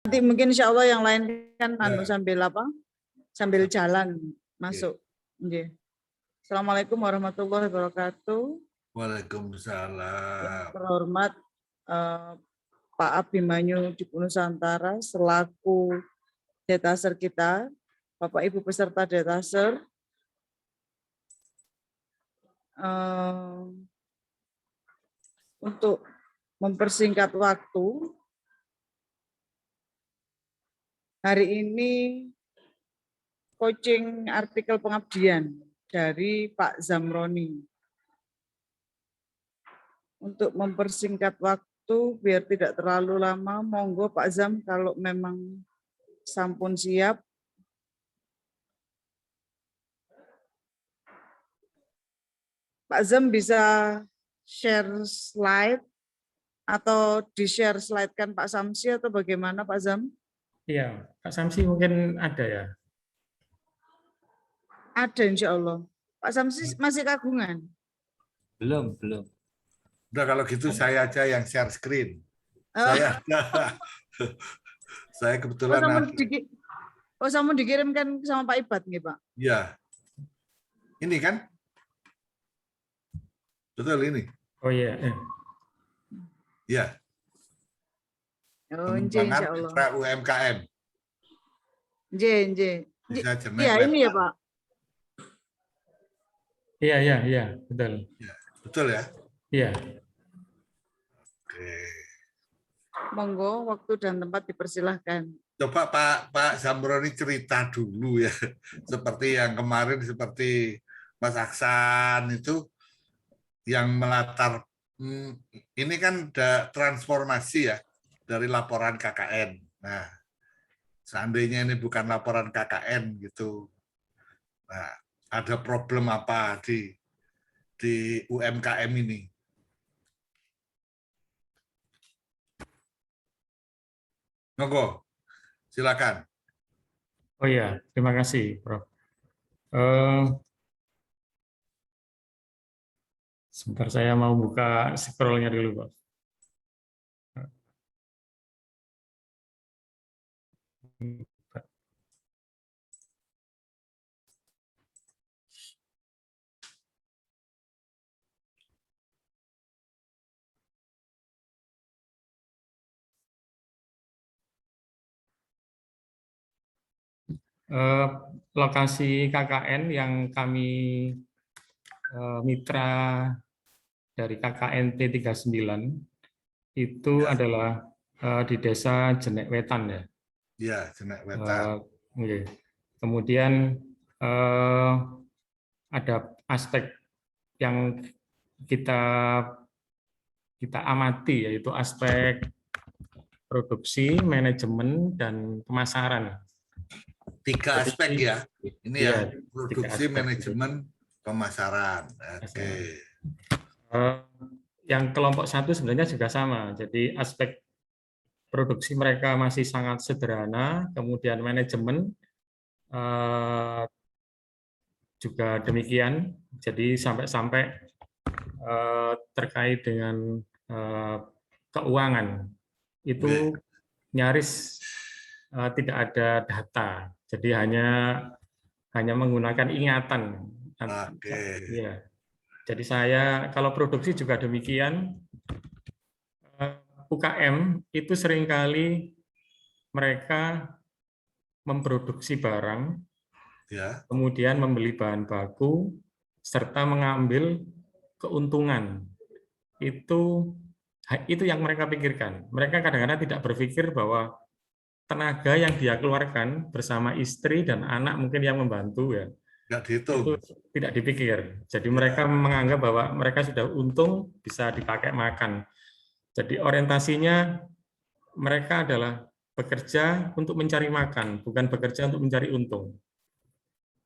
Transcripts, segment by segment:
Nanti mungkin insya Allah yang lain kan Ya. sambil apa? Sambil jalan masuk. Nggih. Assalamualaikum warahmatullahi wabarakatuh. Waalaikumsalam. Yang terhormat Pak Abimanyu di Nusantara selaku detaser kita, Bapak Ibu peserta detaser, untuk mempersingkat waktu, hari ini coaching artikel pengabdian dari Pak Zamroni. Untuk mempersingkat waktu biar tidak terlalu lama, monggo Pak Zam kalau memang sampun siap. Pak Zam bisa share slide atau di-share slide kan Pak Samsi atau bagaimana Pak Zam? Iya, Pak Samsi mungkin ada ya? Ada insya Allah. Pak Samsi masih kagungan? Belum. Udah kalau gitu saya aja yang share screen. Saya kebetulan sama dikirimkan sama Pak Ibad nih Pak? Iya. Ini kan? Betul ini? Oh iya. Iya. Oh, insya Allah. Pengembangan UMKM. Iya ini ya Pak? Iya, betul. Ya, betul ya? Iya. Oke. Monggo, waktu dan tempat dipersilahkan. Coba Pak Zamroni cerita dulu ya, seperti yang kemarin, seperti Mas Aksan itu yang melatar, ini kan ada transformasi ya dari laporan KKN. Nah, seandainya ini bukan laporan KKN gitu, nah ada problem apa di UMKM ini? Monggo, silakan. Oh iya, terima kasih, Prof. Sebentar saya mau buka scroll-nya dulu, Pak. Lokasi KKN yang kami mitra dari KKN T39 itu adalah di Desa Jenek Wetan ya. Iya, Jenek Wetan. Kemudian ada aspek yang kita amati, yaitu aspek produksi, manajemen, dan pemasaran. 3 aspek ya. Ini ya, produksi, manajemen, pemasaran. Oke. Yang kelompok 1 sebenarnya juga sama. Jadi aspek produksi mereka masih sangat sederhana, kemudian manajemen juga demikian. Jadi sampai terkait dengan keuangan itu nyaris tidak ada data. Jadi hanya menggunakan ingatan. Ya. Jadi saya kalau produksi juga demikian. UKM itu seringkali mereka memproduksi barang, kemudian membeli bahan baku, serta mengambil keuntungan. Itu yang mereka pikirkan. Mereka kadang-kadang tidak berpikir bahwa tenaga yang dia keluarkan bersama istri dan anak mungkin yang membantu ya, itu tidak dipikir. Jadi mereka menganggap bahwa mereka sudah untung bisa dipakai makan. Jadi orientasinya mereka adalah bekerja untuk mencari makan, bukan bekerja untuk mencari untung.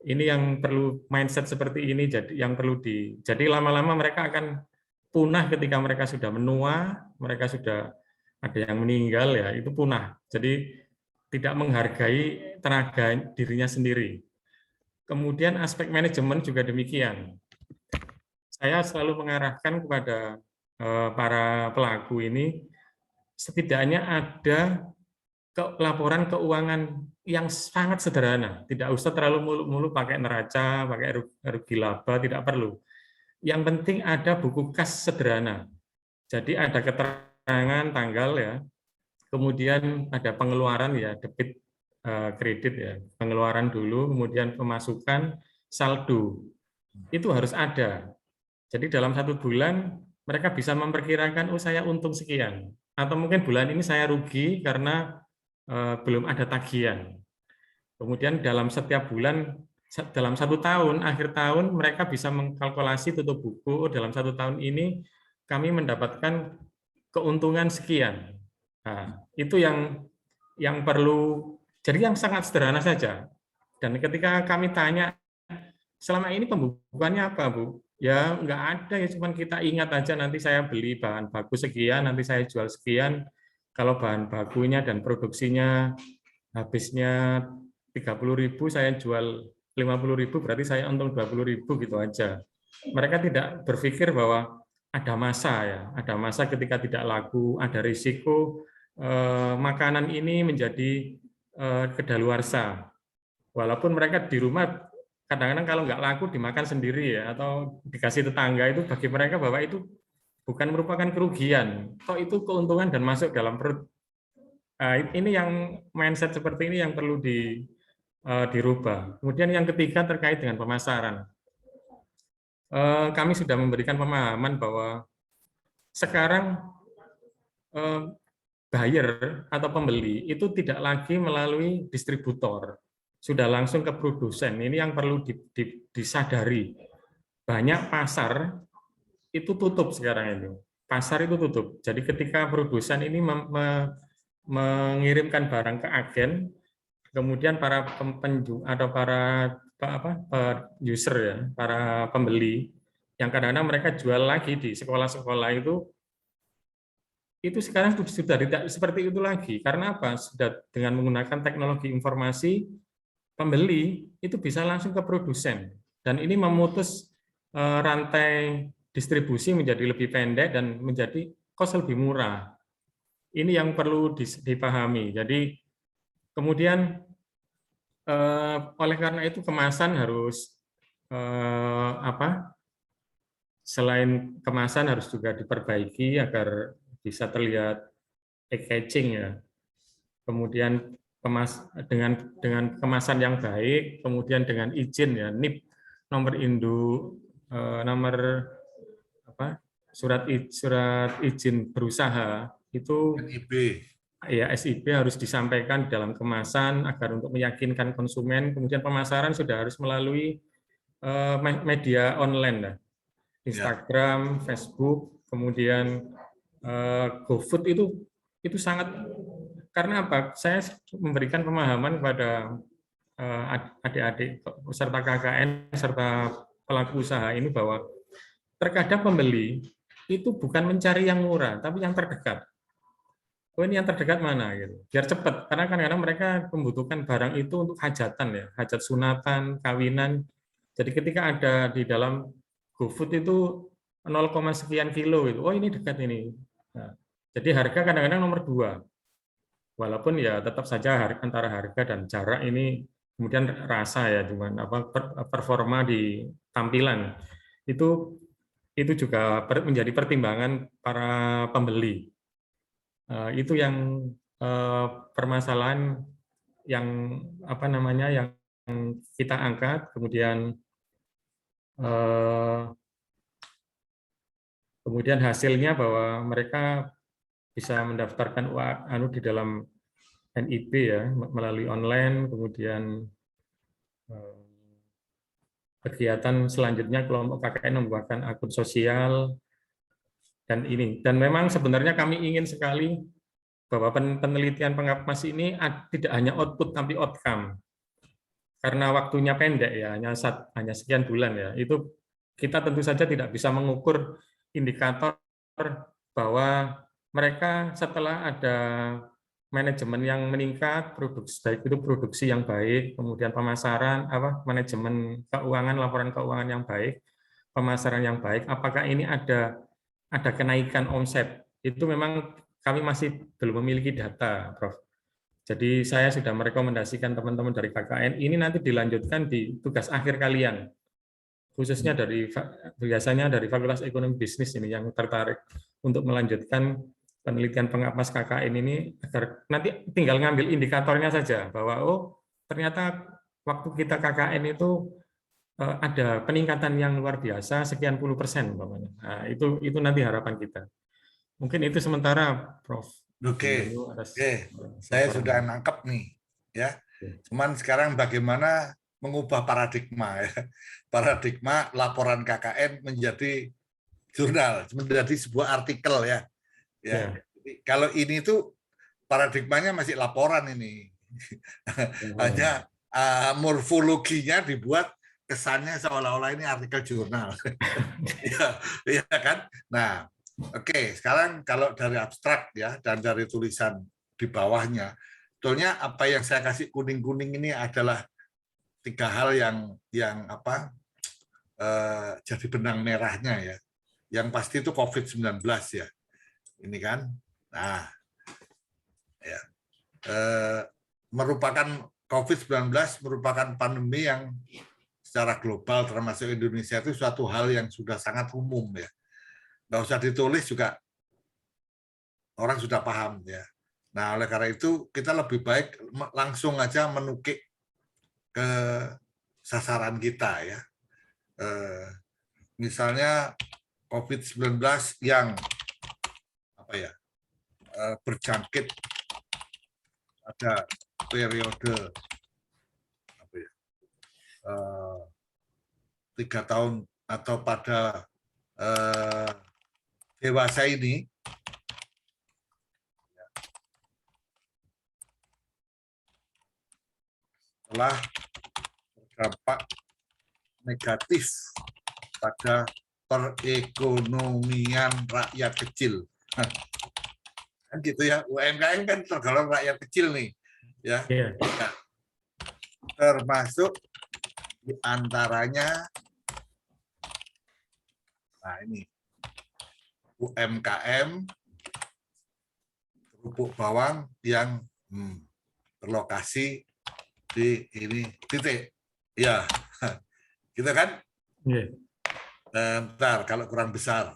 Ini yang perlu mindset seperti ini, jadi lama-lama mereka akan punah ketika mereka sudah menua, mereka sudah ada yang meninggal ya, itu punah. Jadi tidak menghargai tenaga dirinya sendiri. Kemudian aspek manajemen juga demikian. Saya selalu mengarahkan kepada para pelaku ini, setidaknya ada laporan keuangan yang sangat sederhana, tidak usah terlalu mulu-mulu pakai neraca, pakai rugi laba, tidak perlu. Yang penting ada buku kas sederhana. Jadi ada keterangan tanggal ya, kemudian ada pengeluaran ya, debit kredit ya, pengeluaran dulu, kemudian pemasukan, saldo. Itu harus ada. Jadi dalam 1 bulan mereka bisa memperkirakan, oh saya untung sekian, atau mungkin bulan ini saya rugi karena belum ada tagihan. Kemudian dalam setiap bulan, dalam 1 tahun, akhir tahun mereka bisa mengkalkulasi tutup buku, dalam 1 tahun ini kami mendapatkan keuntungan sekian. Nah, itu yang perlu, jadi yang sangat sederhana saja. Dan ketika kami tanya, selama ini pembukuannya apa, Bu? Ya nggak ada, ya cuman kita ingat aja nanti saya beli bahan baku sekian, nanti saya jual sekian. Kalau bahan bakunya dan produksinya habisnya 30.000, saya jual 50.000, berarti saya untung 20.000 gitu aja. Mereka tidak berpikir bahwa ada masa ya, ada masa ketika tidak laku, ada risiko makanan ini menjadi kedaluarsa. Walaupun mereka di rumah kadang-kadang kalau nggak laku dimakan sendiri ya, atau dikasih tetangga, itu bagi mereka bahwa itu bukan merupakan kerugian, toh itu keuntungan dan masuk dalam perut. Ini yang mindset seperti ini yang perlu dirubah. Kemudian yang ketiga terkait dengan pemasaran. Kami sudah memberikan pemahaman bahwa sekarang buyer atau pembeli itu tidak lagi melalui distributor, sudah langsung ke produsen. Ini yang perlu disadari. Banyak pasar itu tutup sekarang ini. Pasar itu tutup. Jadi ketika produsen ini mengirimkan barang ke agen, kemudian para penjual atau para user ya, para pembeli yang kadang-kadang mereka jual lagi di sekolah-sekolah itu sekarang sudah tidak seperti itu lagi. Karena apa? Sudah dengan menggunakan teknologi informasi, pembeli itu bisa langsung ke produsen, dan ini memutus rantai distribusi menjadi lebih pendek dan menjadi kos lebih murah. Ini yang perlu dipahami. Jadi kemudian oleh karena itu kemasan harus selain kemasan harus juga diperbaiki agar bisa terlihat packaging ya. Kemudian dengan kemasan yang baik, kemudian dengan izin ya, NIP, nomor induk, nomor surat izin berusaha itu SIP. Ya, SIP harus disampaikan dalam kemasan agar untuk meyakinkan konsumen. Kemudian pemasaran sudah harus melalui media online lah. Instagram, Facebook, kemudian GoFood itu sangat, karena apa? Saya memberikan pemahaman kepada adik-adik serta KKN serta pelaku usaha ini bahwa terkadang pembeli itu bukan mencari yang murah, tapi yang terdekat. Oh ini yang terdekat mana gitu, biar cepat, karena kadang-kadang mereka membutuhkan barang itu untuk hajatan ya, hajat sunatan, kawinan. Jadi ketika ada di dalam GoFood itu 0, sekian kilo gitu, oh ini dekat ini. Nah, jadi harga kadang-kadang nomor 2, walaupun ya tetap saja antara harga dan jarak ini, kemudian rasa ya, cuman performa di tampilan itu juga menjadi pertimbangan para pembeli. Itu yang permasalahan yang yang kita angkat. Kemudian hasilnya bahwa mereka bisa mendaftarkan di dalam NIP ya melalui online. Kemudian kegiatan selanjutnya kelompok KKN membuatkan akun sosial. Dan memang sebenarnya kami ingin sekali bahwa penelitian pengawas ini tidak hanya output tapi outcome. Karena waktunya pendek ya, hanya sekian bulan ya. Itu kita tentu saja tidak bisa mengukur indikator bahwa mereka setelah ada manajemen yang meningkat, baik itu produksi yang baik, kemudian pemasaran, manajemen keuangan, laporan keuangan yang baik, pemasaran yang baik, apakah ini ada kenaikan omset. Itu memang kami masih belum memiliki data, Prof. Jadi saya sudah merekomendasikan teman-teman dari KKN ini nanti dilanjutkan di tugas akhir kalian, khususnya biasanya dari Fakultas Ekonomi Bisnis ini yang tertarik untuk melanjutkan penelitian pengapas KKN ini, agar nanti tinggal ngambil indikatornya saja bahwa oh ternyata waktu kita KKN itu ada peningkatan yang luar biasa sekian puluh %. Nah, itu nanti harapan kita. Mungkin itu sementara, Prof. Oke, saya sudah nangkep nih, ya. Cuman sekarang bagaimana mengubah paradigma, ya. Paradigma laporan KKN menjadi jurnal, menjadi sebuah artikel, ya. Ya. Jadi, kalau ini tuh paradigmanya masih laporan ini, hanya morfologinya dibuat kesannya seolah-olah ini artikel jurnal, ya kan? Nah. Oke, sekarang kalau dari abstrak ya dan dari tulisan di bawahnya, sebetulnya apa yang saya kasih kuning-kuning ini adalah 3 hal yang apa jadi benang merahnya ya. Yang pasti itu COVID-19 ya, ini kan. Nah, ya, merupakan COVID-19 merupakan pandemi yang secara global termasuk Indonesia itu suatu hal yang sudah sangat umum ya. Nggak usah ditulis juga orang sudah paham ya. Nah oleh karena itu kita lebih baik langsung aja menukik ke sasaran kita ya. Misalnya COVID-19 yang apa ya berjangkit pada periode apa ya 3 tahun atau pada dewasa ini telah berdampak negatif pada perekonomian rakyat kecil. Kan gitu ya, UMKM kan tergolong rakyat kecil nih, ya. Termasuk diantaranya, nah ini UMKM kerupuk bawang yang berlokasi di ini titik, ya, gitu kan? Ntar kalau kurang besar,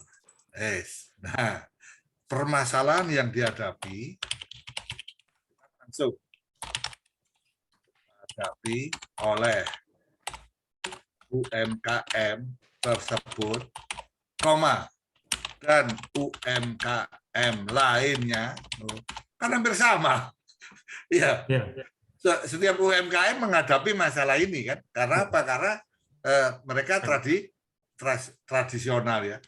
nah permasalahan yang dihadapi langsung dihadapi oleh UMKM tersebut, dan UMKM lainnya kan hampir sama, ya. Setiap UMKM menghadapi masalah ini kan, karena apa? Karena mereka tradisional ya.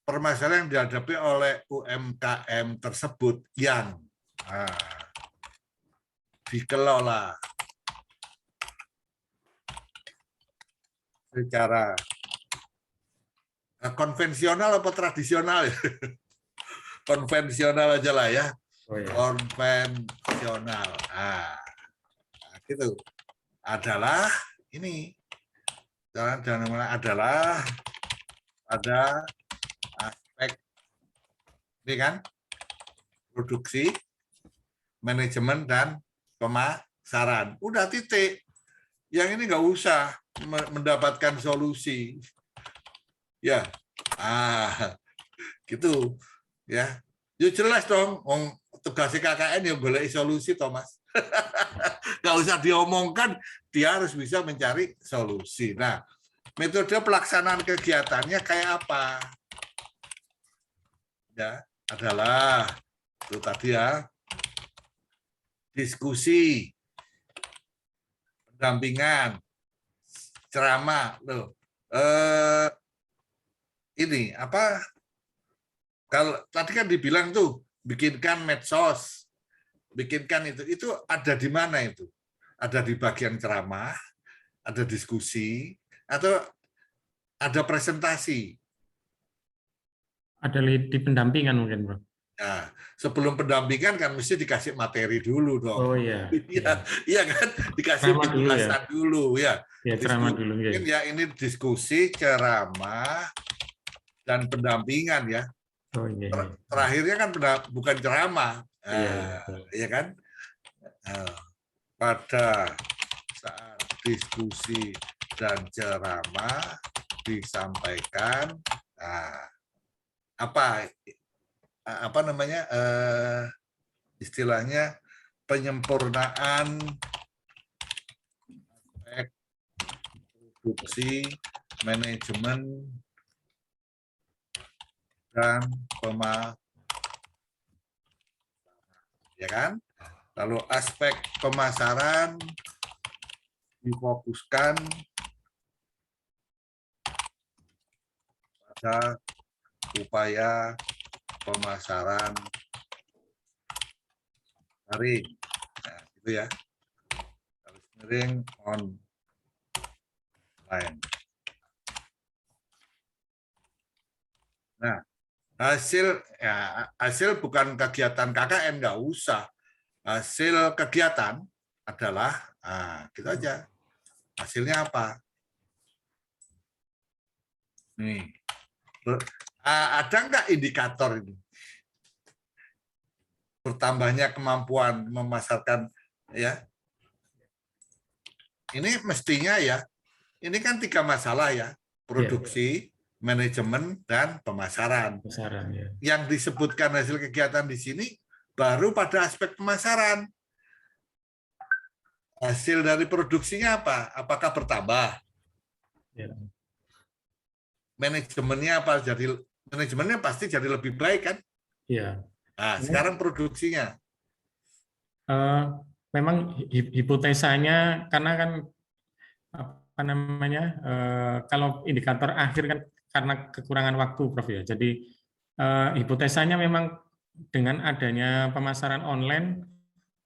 Permasalahan yang dihadapi oleh UMKM tersebut yang dikelola secara konvensional apa tradisional ya? Konvensional aja lah ya. Konvensional. Gitu. Adalah ini. Adalah pada aspek ini kan produksi, manajemen dan pemasaran. Udah titik. Yang ini nggak usah mendapatkan solusi. Ya, gitu ya. Ya jelas dong, tugasnya KKN yang boleh solusi, Thomas. Nggak usah diomongkan, dia harus bisa mencari solusi. Nah, metode pelaksanaan kegiatannya kayak apa? Ya, adalah itu tadi ya, diskusi, pendampingan, ceramah, loh. Ini apa? Kalau tadi kan dibilang tuh bikinkan medsos, bikinkan itu ada di mana itu? Ada di bagian ceramah, ada diskusi, atau ada presentasi? Ada di pendampingan mungkin, Bro. Nah, sebelum pendampingan kan mesti dikasih materi dulu dong. Oh iya. Iya kan, dikasih penjelasan dulu ya. Ceramah dulu ya. Mungkin ya ini diskusi, ceramah, dan pendampingan ya. Oh iya. Terakhirnya kan bukan ceramah, ya kan? pada saat diskusi dan ceramah disampaikan apa namanya istilahnya penyempurnaan aspek produksi, manajemen, dan ya kan? Lalu aspek pemasaran difokuskan pada upaya pemasaran daring, nah, gitu ya, daring online. Nah, hasil bukan kegiatan KKN, nggak usah. Hasil kegiatan adalah, gitu aja. Hasilnya apa? Nih, ada nggak indikator ini? Bertambahnya kemampuan memasarkan, ya. Ini mestinya ya, ini kan 3 masalah ya, produksi, manajemen, dan pemasaran. Ya. Yang disebutkan hasil kegiatan di sini baru pada aspek pemasaran. Hasil dari produksinya apa? Apakah bertambah? Ya. Manajemennya apa? Jadi manajemennya pasti jadi lebih baik kan? Iya. Nah, sekarang produksinya. Memang hipotesanya karena kan apa namanya kalau indikator akhir kan karena kekurangan waktu, Prof ya. Jadi hipotesanya memang dengan adanya pemasaran online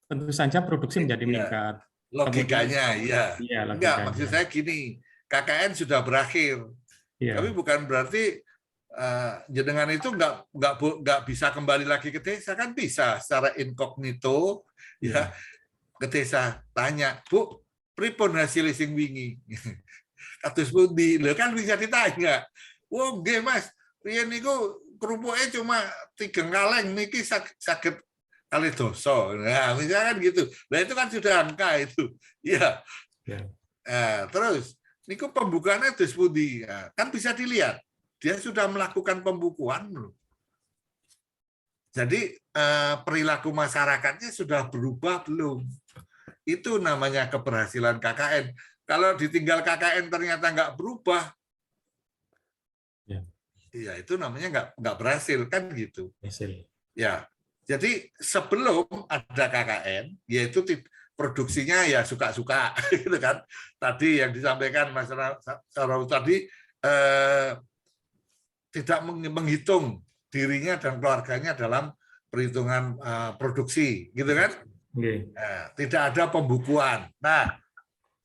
tentu saja produksi menjadi meningkat. Logikanya, iya. Enggak, maksud saya gini, KKN sudah berakhir, tapi bukan berarti jenengan itu nggak bisa kembali lagi ke desa, kan bisa secara inkognito, ya, ke desa tanya, Bu, pripun hasil sing wingi? Kados pundi? Lho kan bisa ditanya. Wong nggih Mas, riyen niku kerupuke cuma 3 kaleng niki saged kali doso. Nah, misalkan gitu. Nah, itu kan sudah angka itu. Iya. Terus niku pembukaannya dos pundi? Kan bisa dilihat. Dia sudah melakukan pembukuan loh. Jadi perilaku masyarakatnya sudah berubah belum? Itu namanya keberhasilan KKN. Kalau ditinggal KKN ternyata nggak berubah, ya itu namanya nggak berhasil kan gitu. Ya, jadi sebelum ada KKN, yaitu produksinya ya suka-suka, gitu kan. Tadi yang disampaikan Mas Sarau tadi tidak menghitung dirinya dan keluarganya dalam perhitungan produksi, gitu kan? Tidak ada pembukuan. Nah,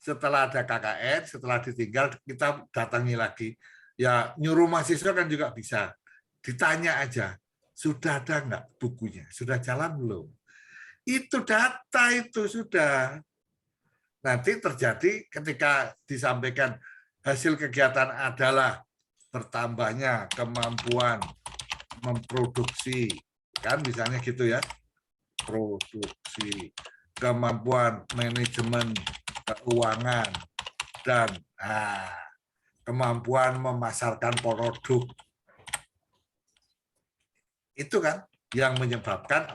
setelah ada KKN, setelah ditinggal, kita datangi lagi. Ya, nyuruh mahasiswa kan juga bisa. Ditanya aja, sudah ada nggak bukunya? Sudah jalan belum? Itu data itu sudah. Nanti terjadi ketika disampaikan hasil kegiatan adalah bertambahnya kemampuan memproduksi. Kan misalnya gitu ya. Produksi, kemampuan manajemen keuangan, dan kemampuan memasarkan produk. Itu kan yang menyebabkan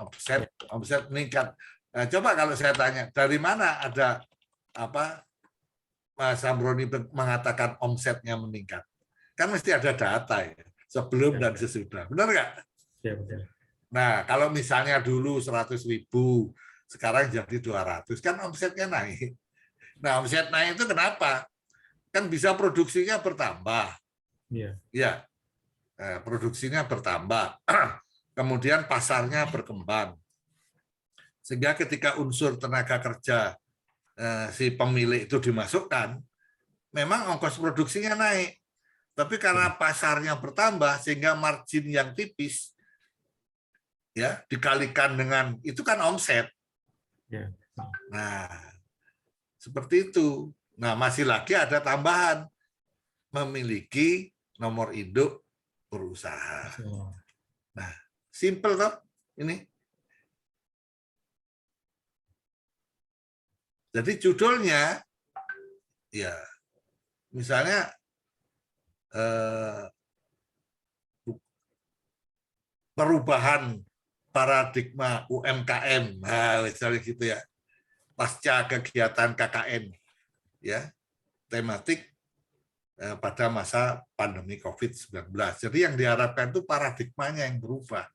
omset meningkat. Nah, coba kalau saya tanya, dari mana ada Mas Sambroni mengatakan omsetnya meningkat? Kan mesti ada data ya, sebelum dan sesudah. Benar nggak? Ya, betul. Nah, kalau misalnya dulu 100.000, sekarang jadi 200, kan omsetnya naik. Nah, omset naik itu kenapa? Kan bisa produksinya bertambah. Ya, produksinya bertambah. Kemudian pasarnya berkembang. Sehingga ketika unsur tenaga kerja si pemilik itu dimasukkan, memang ongkos produksinya naik. Tapi karena pasarnya bertambah, sehingga margin yang tipis, ya dikalikan dengan itu kan omset. Nah, seperti itu. Nah, masih lagi ada tambahan, memiliki nomor induk berusaha. Nah, simple toh ini. Jadi judulnya, ya, misalnya perubahan paradigma UMKM, nah, misalnya gitu ya, pasca kegiatan KKN, ya, tematik pada masa pandemi COVID-19. Jadi yang diharapkan itu paradigmanya yang berubah,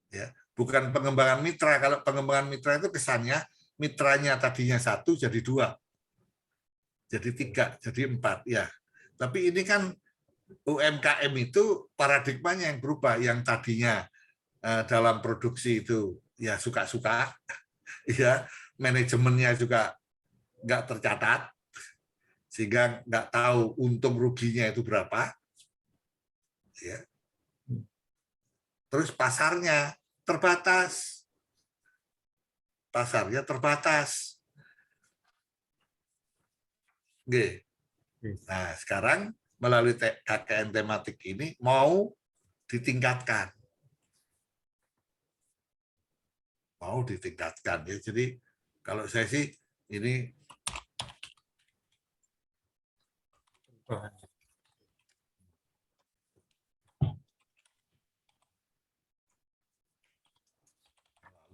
ya, bukan pengembangan mitra. Kalau pengembangan mitra itu kesannya mitranya tadinya 1 jadi 2, jadi 3, jadi 4, ya. Tapi ini kan UMKM itu paradigmanya yang berubah, yang tadinya dalam produksi itu ya suka-suka, ya, manajemennya juga nggak tercatat, sehingga nggak tahu untung ruginya itu berapa, ya. Terus pasarnya terbatas, Oke. Nah, sekarang melalui KKN tematik ini mau ditingkatkan, ya. Jadi kalau saya sih ini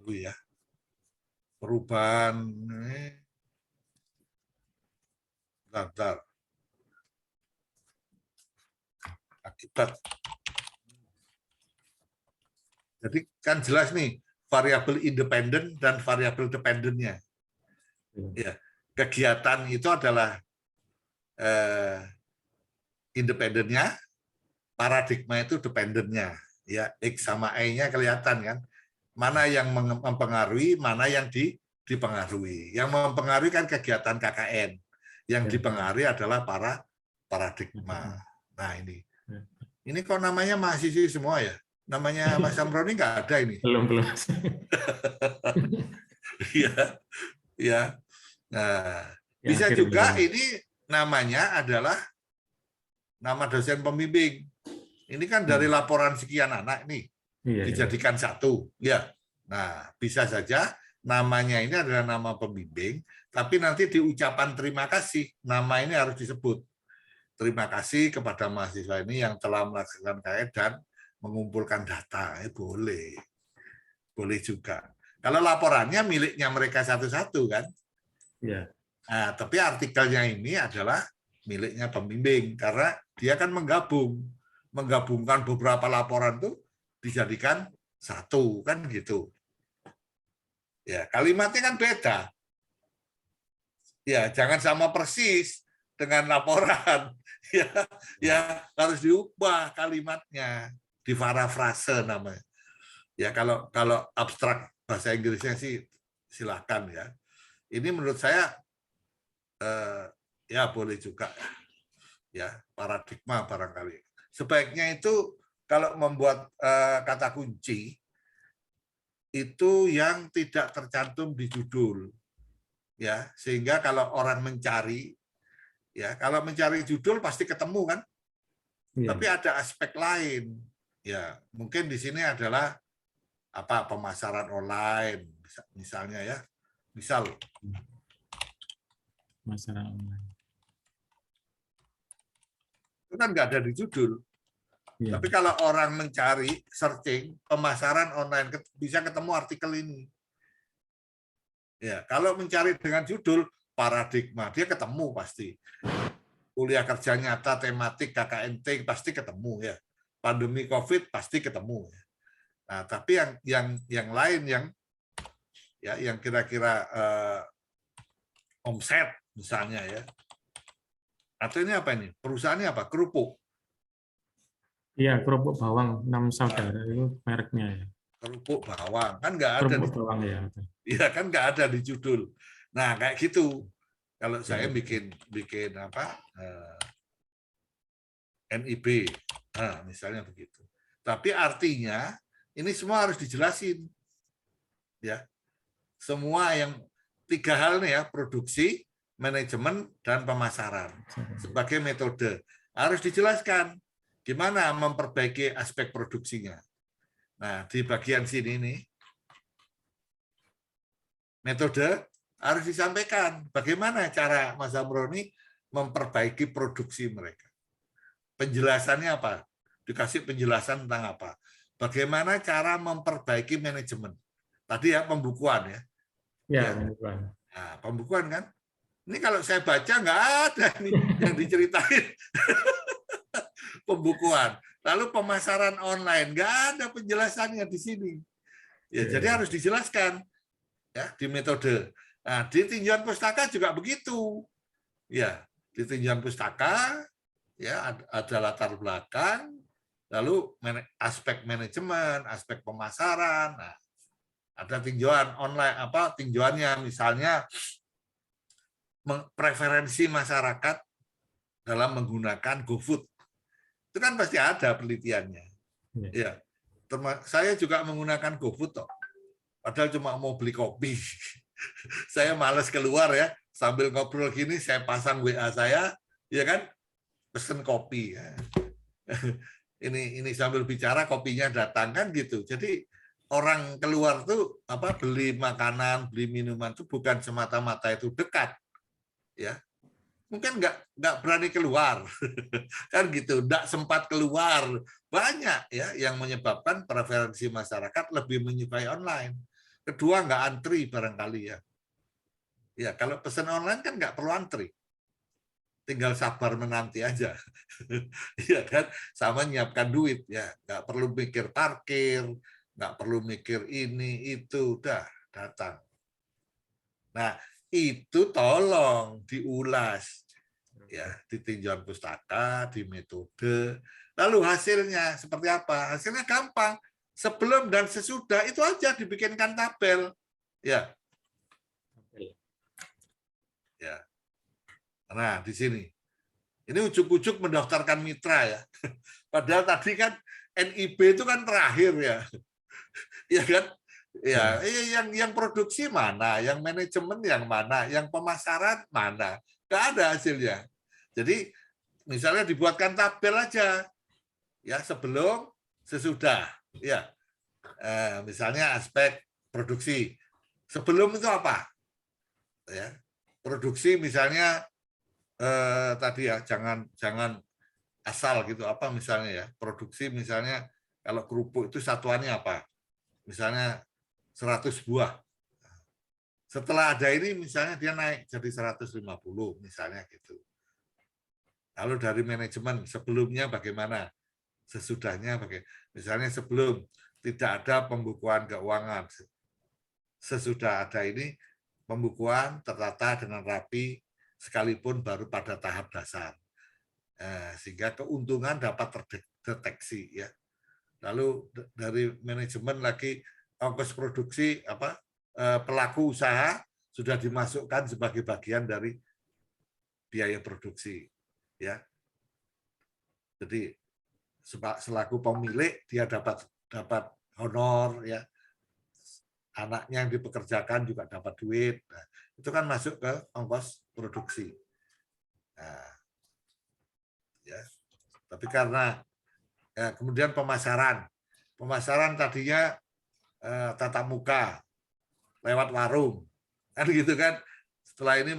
lalu ya, perubahan bentar. Akibat. Jadi kan jelas nih variabel independen dan variabel dependennya. Ya, kegiatan itu adalah independennya, paradigma itu dependennya. Ya, X sama Y-nya kelihatan kan. Mana yang mempengaruhi, mana yang dipengaruhi. Yang mempengaruhi kan kegiatan KKN. Yang dipengaruhi adalah paradigma. Nah, ini kok namanya mahasiswi semua ya? Namanya Mas Samroni nggak ada ini. Belum. Iya, ya. Nah, bisa juga ini namanya adalah nama dosen pembimbing. Ini kan dari laporan sekian anak nih, dijadikan satu, ya. Nah, bisa saja namanya ini adalah nama pembimbing, tapi nanti di ucapan terima kasih nama ini harus disebut. Terima kasih kepada mahasiswa ini yang telah melaksanakan KKN dan mengumpulkan data. Boleh juga. Kalau laporannya miliknya mereka satu-satu kan. Ya. Nah, tapi artikelnya ini adalah miliknya pembimbing karena dia kan menggabungkan beberapa laporan itu dijadikan satu kan gitu. Ya, kalimatnya kan beda. Ya, jangan sama persis dengan laporan. Ya harus diubah kalimatnya, diparafrase namanya. Ya kalau abstrak bahasa Inggrisnya sih silakan ya. Ini menurut saya ya boleh juga ya, paradigma barangkali. Sebaiknya itu kalau membuat kata kunci itu yang tidak tercantum di judul, ya, sehingga kalau orang mencari, ya, kalau mencari judul pasti ketemu kan, tapi ada aspek lain, ya, mungkin di sini adalah apa, pemasaran online misalnya ya, pemasaran online itu kan nggak ada di judul. Tapi kalau orang mencari, searching, pemasaran online, bisa ketemu artikel ini. Ya, kalau mencari dengan judul paradigma, dia ketemu pasti. Kuliah kerja nyata, tematik, KKNT pasti ketemu ya. Pandemi COVID pasti ketemu. Nah, tapi yang lain yang kira-kira omset misalnya ya. Atau ini apa ini? Perusahaannya apa? Kerupuk. Iya, kerupuk bawang 6 saudara itu mereknya ya. Kerupuk bawang kan nggak ada. Kerupuk bawang ya. Iya kan nggak ada di judul. Nah kayak gitu. Kalau saya bikin apa NIB, nah misalnya begitu. Tapi artinya ini semua harus dijelasin, ya. Semua yang 3 hal nih ya, produksi, manajemen dan pemasaran sebagai metode harus dijelaskan. Gimana memperbaiki aspek produksinya. Nah, di bagian sini nih, metode harus disampaikan bagaimana cara Mas Zamroni memperbaiki produksi mereka. Penjelasannya apa? Dikasih penjelasan tentang apa? Bagaimana cara memperbaiki manajemen. Tadi ya pembukuan ya. Ya, pembukuan. Nah, pembukuan kan. Ini kalau saya baca nggak ada nih yang diceritain. Pembukuan. Lalu pemasaran online nggak ada penjelasannya di sini. Ya, jadi harus dijelaskan ya di metode. Nah, di tinjauan pustaka juga begitu. Ya, di tinjauan pustaka ya ada latar belakang, lalu aspek manajemen, aspek pemasaran. Nah, ada tinjauan online tinjauannya misalnya preferensi masyarakat dalam menggunakan GoFood. Itu kan pasti ada penelitiannya. Ya. Saya juga menggunakan GoFood toh. Padahal cuma mau beli kopi. Saya males keluar ya, sambil ngobrol gini saya pasang WA saya, ya kan, pesen kopi. Ya. Ini sambil bicara kopinya datang kan gitu. Jadi orang keluar tuh beli makanan, beli minuman tuh bukan semata-mata itu dekat, ya. Mungkin nggak berani keluar, kan gitu, nggak sempat keluar. Banyak ya yang menyebabkan preferensi masyarakat lebih menyukai online. Kedua, nggak antri barangkali ya. Ya, kalau pesan online kan nggak perlu antri. Tinggal sabar menanti aja. Iya kan? Sama nyiapkan duit ya. Nggak perlu mikir parkir, nggak perlu mikir ini, itu. Udah, datang. Nah, itu tolong diulas. Ya, di tinjauan pustaka, di metode. Lalu hasilnya seperti apa? Hasilnya gampang. Sebelum dan sesudah itu aja dibikinkan tabel. Ya. Ya. Nah, di sini. Ini ujuk-ujuk mendaftarkan mitra ya. Padahal tadi kan NIB itu kan terakhir ya. Ya kan? Ya, yang produksi mana, yang manajemen yang mana, yang pemasaran mana. Nggak ada hasilnya. Jadi misalnya dibuatkan tabel aja. Ya, sebelum, sesudah. Ya. Misalnya aspek produksi. Sebelum itu apa? Ya. Produksi misalnya tadi ya jangan asal gitu misalnya ya produksi misalnya kalau kerupuk itu satuannya apa misalnya 100 buah setelah ada ini misalnya dia naik jadi 150 misalnya gitu lalu dari manajemen sebelumnya bagaimana sesudahnya bagaimana misalnya sebelum tidak ada pembukuan keuangan sesudah ada ini pembukuan tertata dengan rapi sekalipun baru pada tahap dasar. Sehingga keuntungan dapat terdeteksi ya. Lalu dari manajemen lagi ongkos produksi pelaku usaha sudah dimasukkan sebagai bagian dari biaya produksi ya. Jadi selaku pemilik dia dapat honor ya. Anaknya yang dipekerjakan juga dapat duit. Nah, itu kan masuk ke ongkos produksi. Nah, ya. Tapi karena ya, kemudian pemasaran tadinya tatap muka lewat warung, kan gitu kan. Setelah ini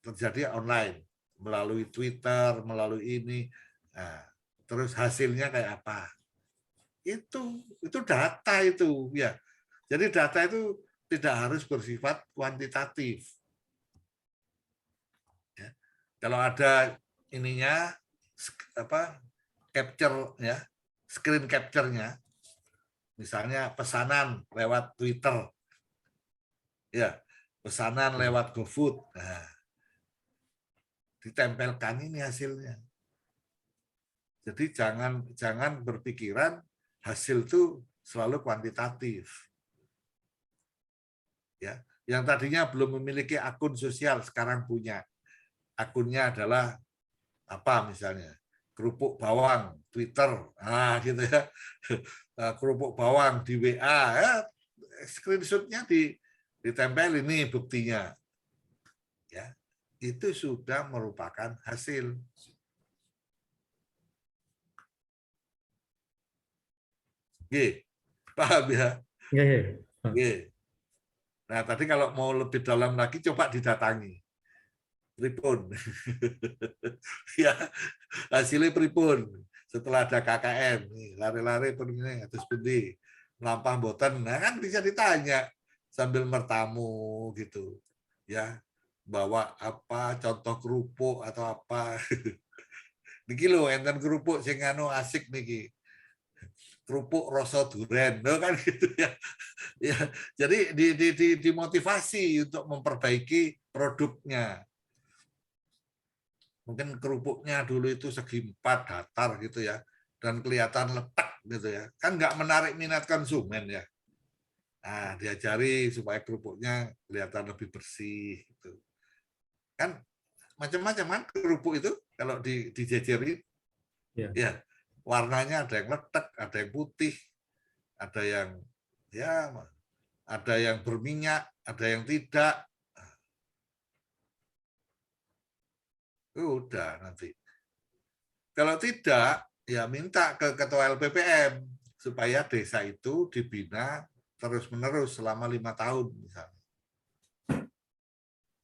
terjadi online melalui Twitter, melalui ini. Nah, terus hasilnya kayak apa? Itu data itu ya. Jadi data itu tidak harus bersifat kuantitatif. Ya. Kalau ada ininya capture ya, screen capture-nya, misalnya pesanan lewat Twitter, ya pesanan lewat GoFood, nah, ditempelkan ini hasilnya. Jadi jangan berpikiran hasil itu selalu kuantitatif. Ya, yang tadinya belum memiliki akun sosial sekarang punya. Akunnya adalah apa misalnya? Kerupuk bawang Twitter. Nah, gitu ya. Kerupuk bawang di WA, ya, screenshot-nya ditempel ini buktinya. Ya. Itu sudah merupakan hasil. Oke, paham ya? Oke. Nah, tadi kalau mau lebih dalam lagi, coba didatangi. Pripun. Ya, hasilnya pripun. Setelah ada KKN, lari-lari pun ini, atus pundi, melampah boten, nah kan bisa ditanya sambil mertamu gitu, ya, bawa apa, contoh kerupuk atau apa. Niki lho, enten kerupuk sing anu asik niki, kerupuk rasa duren, no, kan gitu ya. Ya, jadi dimotivasi untuk memperbaiki produknya. Mungkin kerupuknya dulu itu segi 4 datar gitu ya, dan kelihatan letak gitu ya, kan nggak menarik minat konsumen ya. Nah, diajari supaya kerupuknya kelihatan lebih bersih gitu. Kan macam-macam kan kerupuk itu kalau dijejerin, ya warnanya ada yang letak, ada yang putih, ada yang ya, ada yang berminyak, ada yang tidak. Udah nanti. Kalau tidak, ya minta ke ketua LPPM supaya desa itu dibina terus-menerus selama 5 tahun misalnya.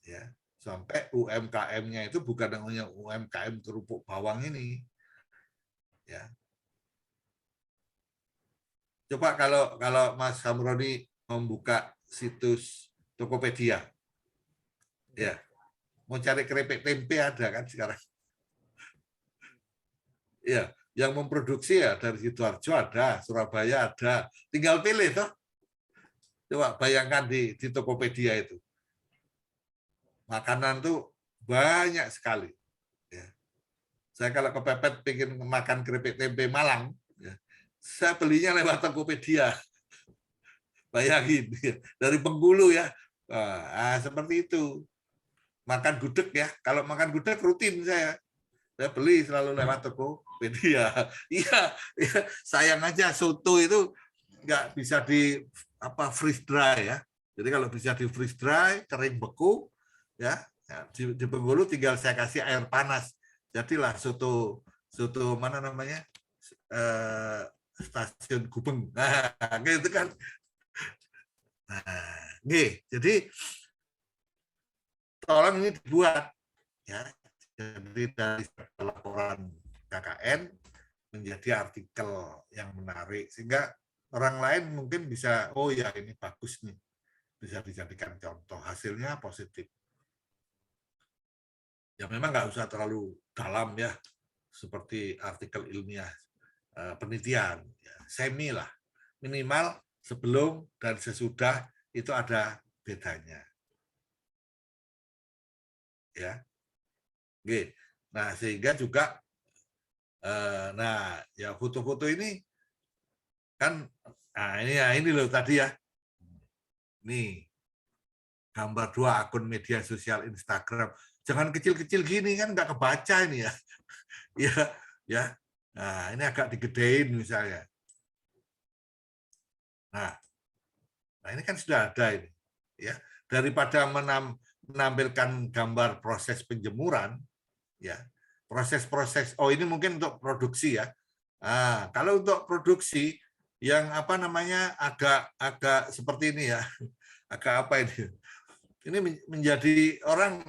Ya, sampai UMKM-nya itu bukan hanya UMKM kerupuk bawang ini. Ya. Coba kalau Mas Hamroni membuka situs Tokopedia. Ya. Mau cari keripik tempe ada kan sekarang. Ya, yang memproduksi ya dari Sidoarjo ada, Surabaya ada. Tinggal pilih toh. Coba bayangkan di Tokopedia itu. Makanan tuh banyak sekali. Ya. Saya kalau kepepet pengen makan keripik tempe Malang, ya, saya belinya lewat Tokopedia. Bayangin, ya. Dari Bengkulu ya. Nah, seperti itu. Makan gudeg ya. Kalau makan gudeg rutin saya beli selalu lewat Tokopedia. Iya, ya, sayang aja soto itu nggak bisa di freeze dry ya. Jadi kalau bisa di freeze dry, kering beku, ya di Bengkulu tinggal saya kasih air panas. Jadilah soto mana namanya, stasiun Gubeng. Nah, gitu kan. Nah, jadi tolong ini dibuat ya. Jadi dari laporan KKN menjadi artikel yang menarik sehingga orang lain mungkin bisa, oh ya ini bagus nih, bisa dijadikan contoh, hasilnya positif. Ya memang nggak usah terlalu dalam ya, seperti artikel ilmiah penelitian, ya, semi lah, minimal sebelum dan sesudah itu ada bedanya. Ya, oke. Nah sehingga juga, nah ya foto-foto ini kan, nah ini loh tadi ya, nih gambar 2 akun media sosial Instagram, jangan kecil-kecil gini kan nggak kebaca ini ya. Ya, ya. Nah, ini agak digedein misalnya. Nah, ini kan sudah ada ini. Ya, daripada menampilkan gambar proses penjemuran, ya, proses-proses. Oh, ini mungkin untuk produksi ya. Nah, kalau untuk produksi yang apa namanya agak seperti ini ya, agak apa ini? Ini menjadi orang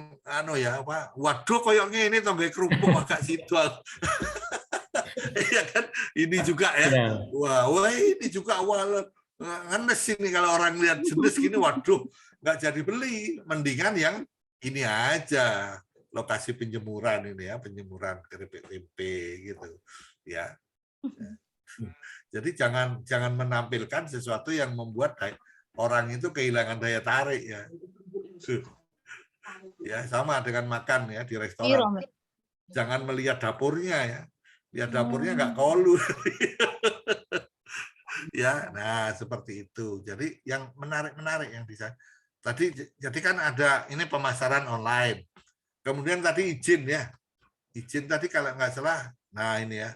ya apa, waduh koyoknya ini tonggai kerupuk agak sidual. Iya kan, ini juga ya. Wah ini juga awal ngenes ini kalau orang lihat jenis gini, waduh nggak jadi beli. Mendingan yang ini aja, lokasi penjemuran ini ya, penjemuran keripik tempe gitu ya. Jadi jangan menampilkan sesuatu yang membuat orang itu kehilangan daya tarik ya. Ya sama dengan makan ya di restoran. Jangan melihat dapurnya ya. Lihat dapurnya nggak kolu. Ya, nah seperti itu. Jadi yang menarik yang bisa. Tadi jadi kan ada ini pemasaran online. Kemudian tadi izin ya. Izin tadi kalau nggak salah. Nah ini ya.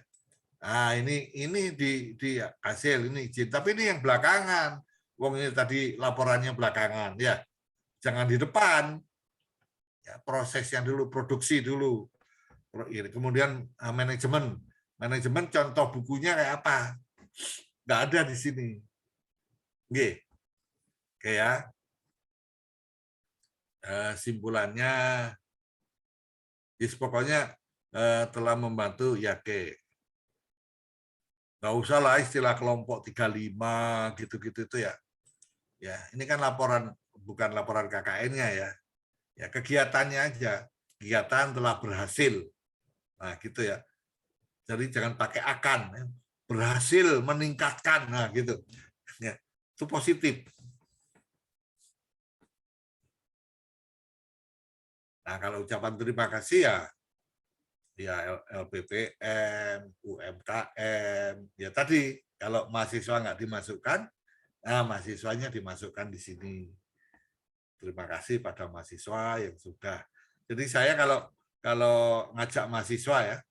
Nah ini di hasil ini izin. Tapi ini yang belakangan. Wong ini tadi laporannya belakangan ya. Jangan di depan. Ya, proses yang dulu, produksi dulu. Kemudian manajemen contoh bukunya kayak apa? Nggak ada di sini. Oke ya. Simpulannya, pokoknya telah membantu Yake. Nggak usah lah istilah kelompok 35 gitu-gitu itu ya. Ya, ini kan laporan, bukan laporan KKN-nya ya. Ya, kegiatannya aja. Kegiatan telah berhasil. Nah, gitu ya. Jadi jangan pakai akan. Ya. Berhasil meningkatkan. Nah, gitu. Ya, itu positif. Nah, kalau ucapan terima kasih ya LPPM, UMKM. Ya tadi, kalau mahasiswa nggak dimasukkan, nah mahasiswanya dimasukkan di sini. Terima kasih pada mahasiswa yang sudah. Jadi saya kalau ngajak mahasiswa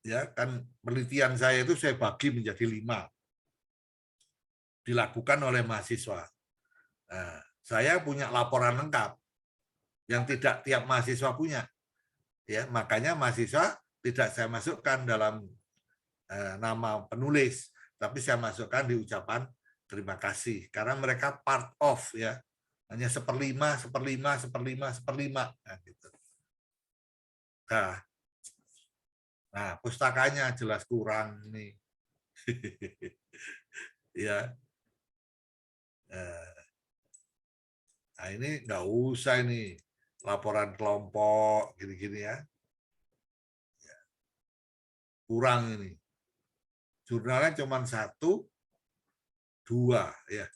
ya kan penelitian saya itu saya bagi menjadi 5. Dilakukan oleh mahasiswa. Nah, saya punya laporan lengkap yang tidak tiap mahasiswa punya. Ya, makanya mahasiswa tidak saya masukkan dalam nama penulis, tapi saya masukkan di ucapan terima kasih karena mereka part of ya, hanya 1/5, 1/5, 1/5, 1/5. Nah, gitu. Nah, pustakanya jelas kurang nih. Ya. Nah, ini nggak usah ini laporan kelompok gini-gini ya. Kurang ini. Jurnalnya cuma 1, 2 ya.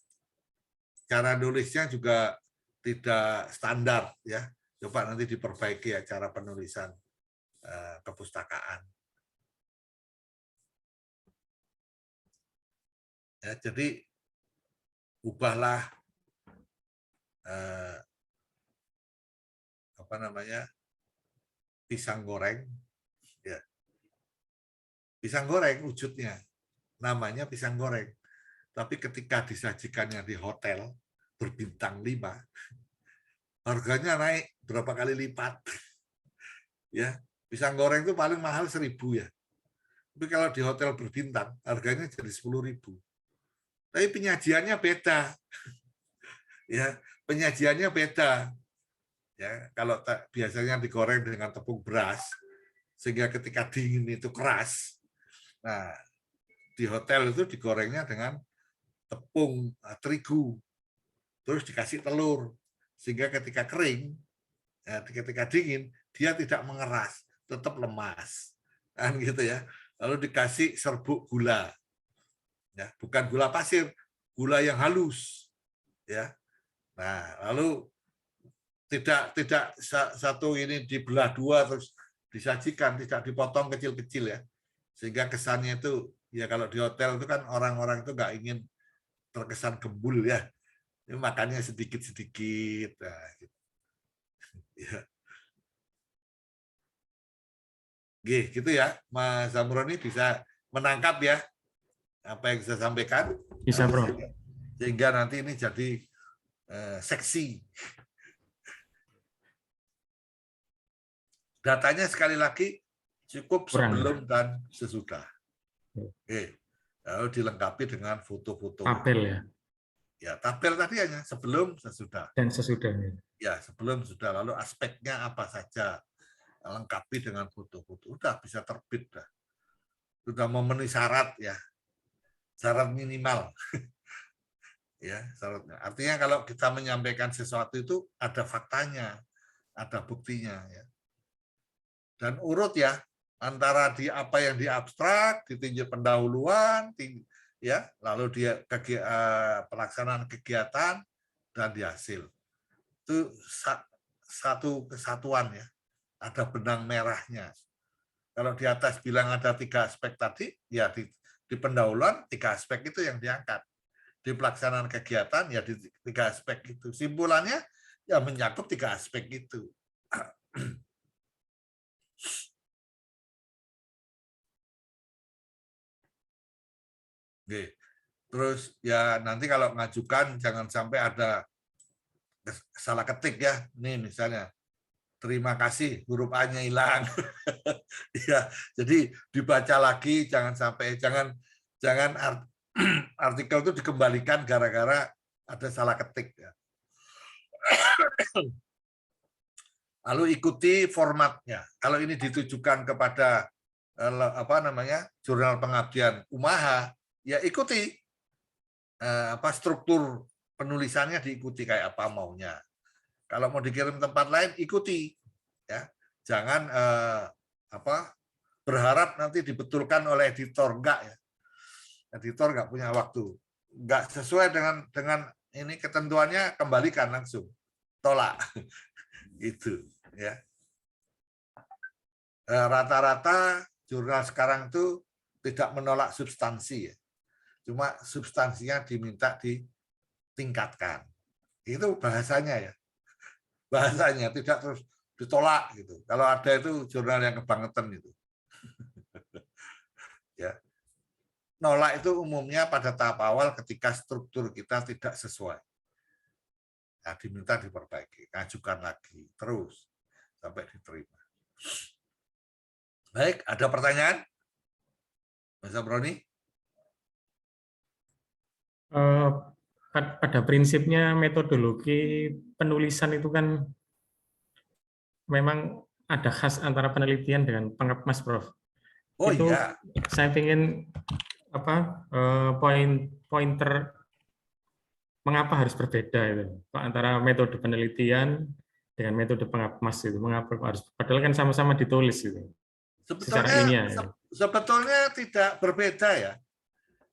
Cara nulisnya juga tidak standar ya. Coba nanti diperbaiki ya cara penulisan kepustakaan. Ya, jadi ubahlah pisang goreng ya. Pisang goreng wujudnya namanya pisang goreng. Tapi ketika disajikannya di hotel berbintang 5, harganya naik berapa kali lipat. Ya, pisang goreng itu paling mahal 1.000 ya. Tapi kalau di hotel berbintang harganya jadi 10.000. Tapi penyajiannya beda. Ya, penyajiannya beda. Ya, kalau biasanya digoreng dengan tepung beras sehingga ketika dingin itu keras. Nah, di hotel itu digorengnya dengan tepung terigu, terus dikasih telur, sehingga ketika kering, ketika dingin, dia tidak mengeras, tetap lemas, kan gitu ya. Lalu dikasih serbuk gula, ya, bukan gula pasir, gula yang halus, ya. Nah, lalu tidak satu ini dibelah 2 terus disajikan, tidak dipotong kecil-kecil ya, sehingga kesannya itu ya kalau di hotel itu kan orang-orang itu nggak ingin terkesan gembul ya, makannya sedikit-sedikit. Nah, gitu. Ya. Gitu ya, Mas Zamroni bisa menangkap ya apa yang saya sampaikan. Bisa, Bro. Sehingga nanti ini jadi seksi. Datanya sekali lagi cukup sebelum dan sesudah. Oke. Lalu dilengkapi dengan foto-foto. Tabel ya. Ya, tabel tadi hanya sebelum, sesudah. Dan sesudahnya. Ya, sebelum, sudah. Lalu aspeknya apa saja. Lengkapi dengan foto-foto. Udah bisa terbit. Sudah memenuhi syarat ya. Syarat minimal. Ya, syaratnya. Artinya kalau kita menyampaikan sesuatu itu ada faktanya, ada buktinya ya. Dan urut ya, antara di apa yang diabstrak, ditinjau pendahuluan, ya, lalu dia pelaksanaan kegiatan dan di hasil. Itu satu kesatuan ya. Ada benang merahnya. Kalau di atas bilang ada 3 aspek tadi, ya di pendahuluan 3 aspek itu yang diangkat. Di pelaksanaan kegiatan ya di 3 aspek itu. Simpulannya ya mencakup 3 aspek itu. Oke. Terus ya nanti kalau ngajukan jangan sampai ada salah ketik ya. Nih misalnya terima kasih huruf A-nya hilang. Ya, jadi dibaca lagi jangan sampai jangan artikel itu dikembalikan gara-gara ada salah ketik ya. Lalu ikuti formatnya. Kalau ini ditujukan kepada jurnal pengabdian umaha, ya ikuti struktur penulisannya, diikuti kayak apa maunya. Kalau mau dikirim tempat lain, ikuti, ya. Jangan berharap nanti dibetulkan oleh editor, enggak ya. Editor nggak punya waktu, nggak sesuai dengan ini ketentuannya, kembalikan langsung, tolak. Gitu ya. Rata-rata jurnal sekarang itu tidak menolak substansi ya. Cuma substansinya diminta ditingkatkan. Itu bahasanya ya. Bahasanya tidak terus ditolak gitu. Kalau ada itu jurnal yang kebangetan itu. Ya. Nolak itu umumnya pada tahap awal ketika struktur kita tidak sesuai. Nah, diminta diperbaiki, ajukan lagi, terus sampai diterima. Baik, ada pertanyaan? Mas Zamroni? Pada prinsipnya metodologi penulisan itu kan memang ada khas antara penelitian dengan pengemas, Prof. Oh itu iya. Saya ingin pointer mengapa harus berbeda itu antara metode penelitian dengan metode pengemas itu, mengapa harus, padahal kan sama-sama ditulis itu secara ilmiah. Sebetulnya tidak berbeda ya.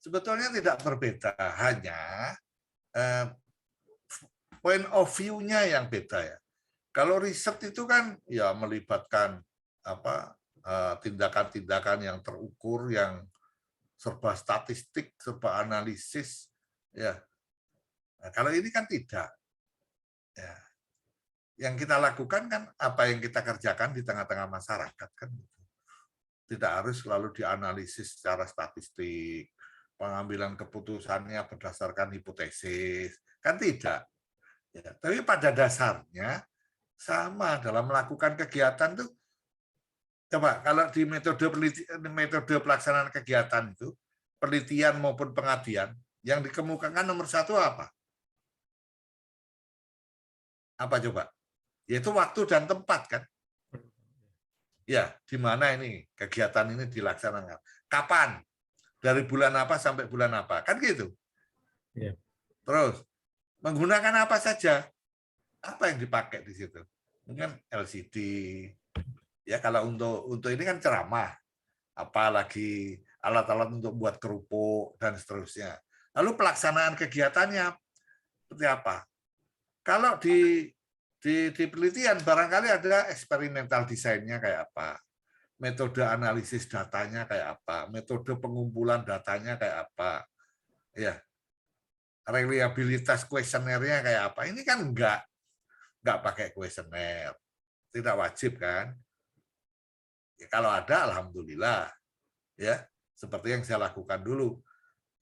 Sebetulnya tidak berbeda, hanya point of view-nya yang beda ya. Kalau riset itu kan ya melibatkan tindakan-tindakan yang terukur, yang serba statistik, serba analisis ya. Nah, kalau ini kan tidak. Ya. Yang kita lakukan kan apa yang kita kerjakan di tengah-tengah masyarakat kan. Tidak harus selalu dianalisis secara statistik, pengambilan keputusannya berdasarkan hipotesis, kan tidak. Ya, tapi pada dasarnya sama dalam melakukan kegiatan tuh. Coba kalau di metode pelaksanaan kegiatan itu, penelitian maupun pengabdian, yang dikemukakan nomor satu apa? Apa coba? Yaitu waktu dan tempat kan? Ya, di mana ini kegiatan ini dilaksanakan? Kapan? Dari bulan apa sampai bulan apa? Kan gitu. Ya. Terus menggunakan apa saja? Apa yang dipakai di situ? Mungkin LCD. Ya, kalau untuk ini kan ceramah. Apalagi alat-alat untuk buat kerupuk dan seterusnya. Lalu pelaksanaan kegiatannya seperti apa? Kalau di penelitian barangkali ada eksperimental desainnya kayak apa, metode analisis datanya kayak apa, metode pengumpulan datanya kayak apa, ya, reliabilitas kuesionernya kayak apa. Ini kan enggak pakai kuesioner, tidak wajib kan? Ya, kalau ada, alhamdulillah, ya, seperti yang saya lakukan dulu.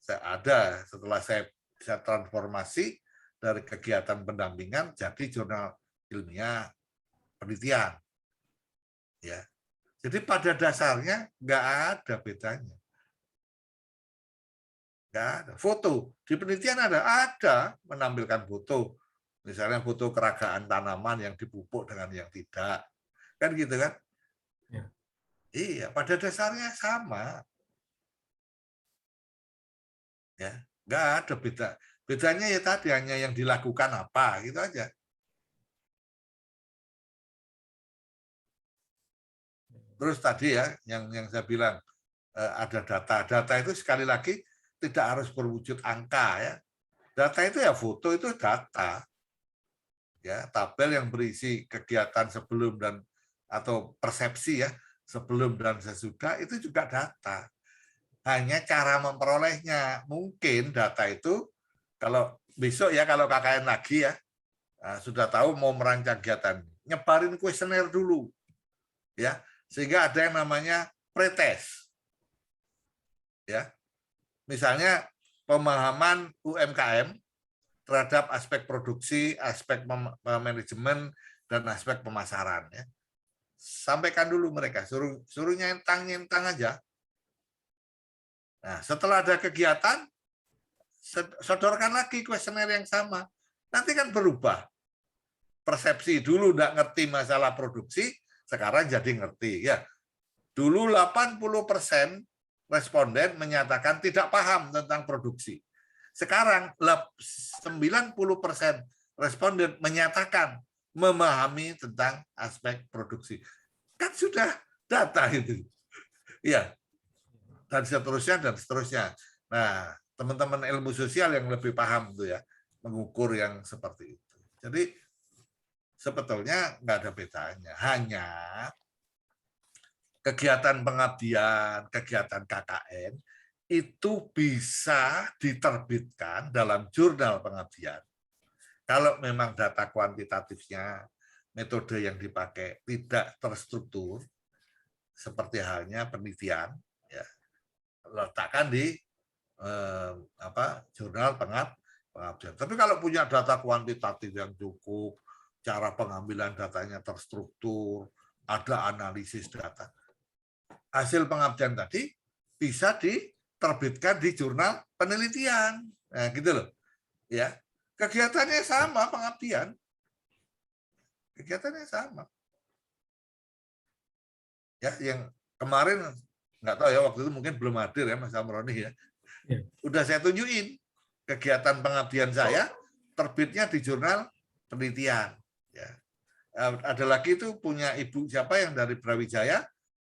Setelah saya bisa transformasi dari kegiatan pendampingan jadi jurnal ilmiah penelitian. Ya. Jadi pada dasarnya nggak ada bedanya. Nggak ada. Foto di penelitian ada menampilkan foto. Misalnya foto keragaan tanaman yang dipupuk dengan yang tidak. Kan gitu kan? Ya. Iya, pada dasarnya sama. Ya, nggak ada beda. Bedanya ya tadi hanya yang dilakukan apa, gitu aja. Terus tadi ya, yang saya bilang ada data. Data itu sekali lagi tidak harus berwujud angka ya. Data itu ya foto itu data. Ya, tabel yang berisi kegiatan sebelum dan atau persepsi ya, sebelum dan sesudah itu juga data. Hanya cara memperolehnya. Mungkin data itu kalau besok ya, kalau KKN lagi ya, sudah tahu mau merancang kegiatan, nyebarin kuesioner dulu. Ya, sehingga ada yang namanya pretest. Ya. Misalnya pemahaman UMKM terhadap aspek produksi, aspek manajemen dan aspek pemasaran ya. Sampaikan dulu mereka, suruh nyentang aja. Nah, setelah ada kegiatan, sodorkan lagi kuesioner yang sama. Nanti kan berubah persepsi. Dulu nggak ngerti masalah produksi, sekarang jadi ngerti. Ya, dulu 80% responden menyatakan tidak paham tentang produksi. Sekarang 90% responden menyatakan memahami tentang aspek produksi. Kan sudah data itu. Ya, dan seterusnya dan seterusnya. Nah, teman-teman ilmu sosial yang lebih paham tuh ya, mengukur yang seperti itu. Jadi sebetulnya nggak ada bedanya, hanya kegiatan pengabdian, kegiatan KKN itu bisa diterbitkan dalam jurnal pengabdian. Kalau memang data kuantitatifnya, metode yang dipakai tidak terstruktur, seperti halnya penelitian, ya, letakkan di jurnal pengabdian. Tapi kalau punya data kuantitatif yang cukup, cara pengambilan datanya terstruktur, ada analisis data, hasil pengabdian tadi bisa diterbitkan di jurnal penelitian. Nah, gitu loh. Ya. Kegiatannya sama pengabdian. Kegiatannya sama. Ya, yang kemarin nggak tahu ya, waktu itu mungkin belum hadir ya Mas Amroni ya. Udah saya tunjukin kegiatan pengabdian saya terbitnya di jurnal penelitian. Ya. Ada lagi itu punya ibu siapa yang dari Brawijaya,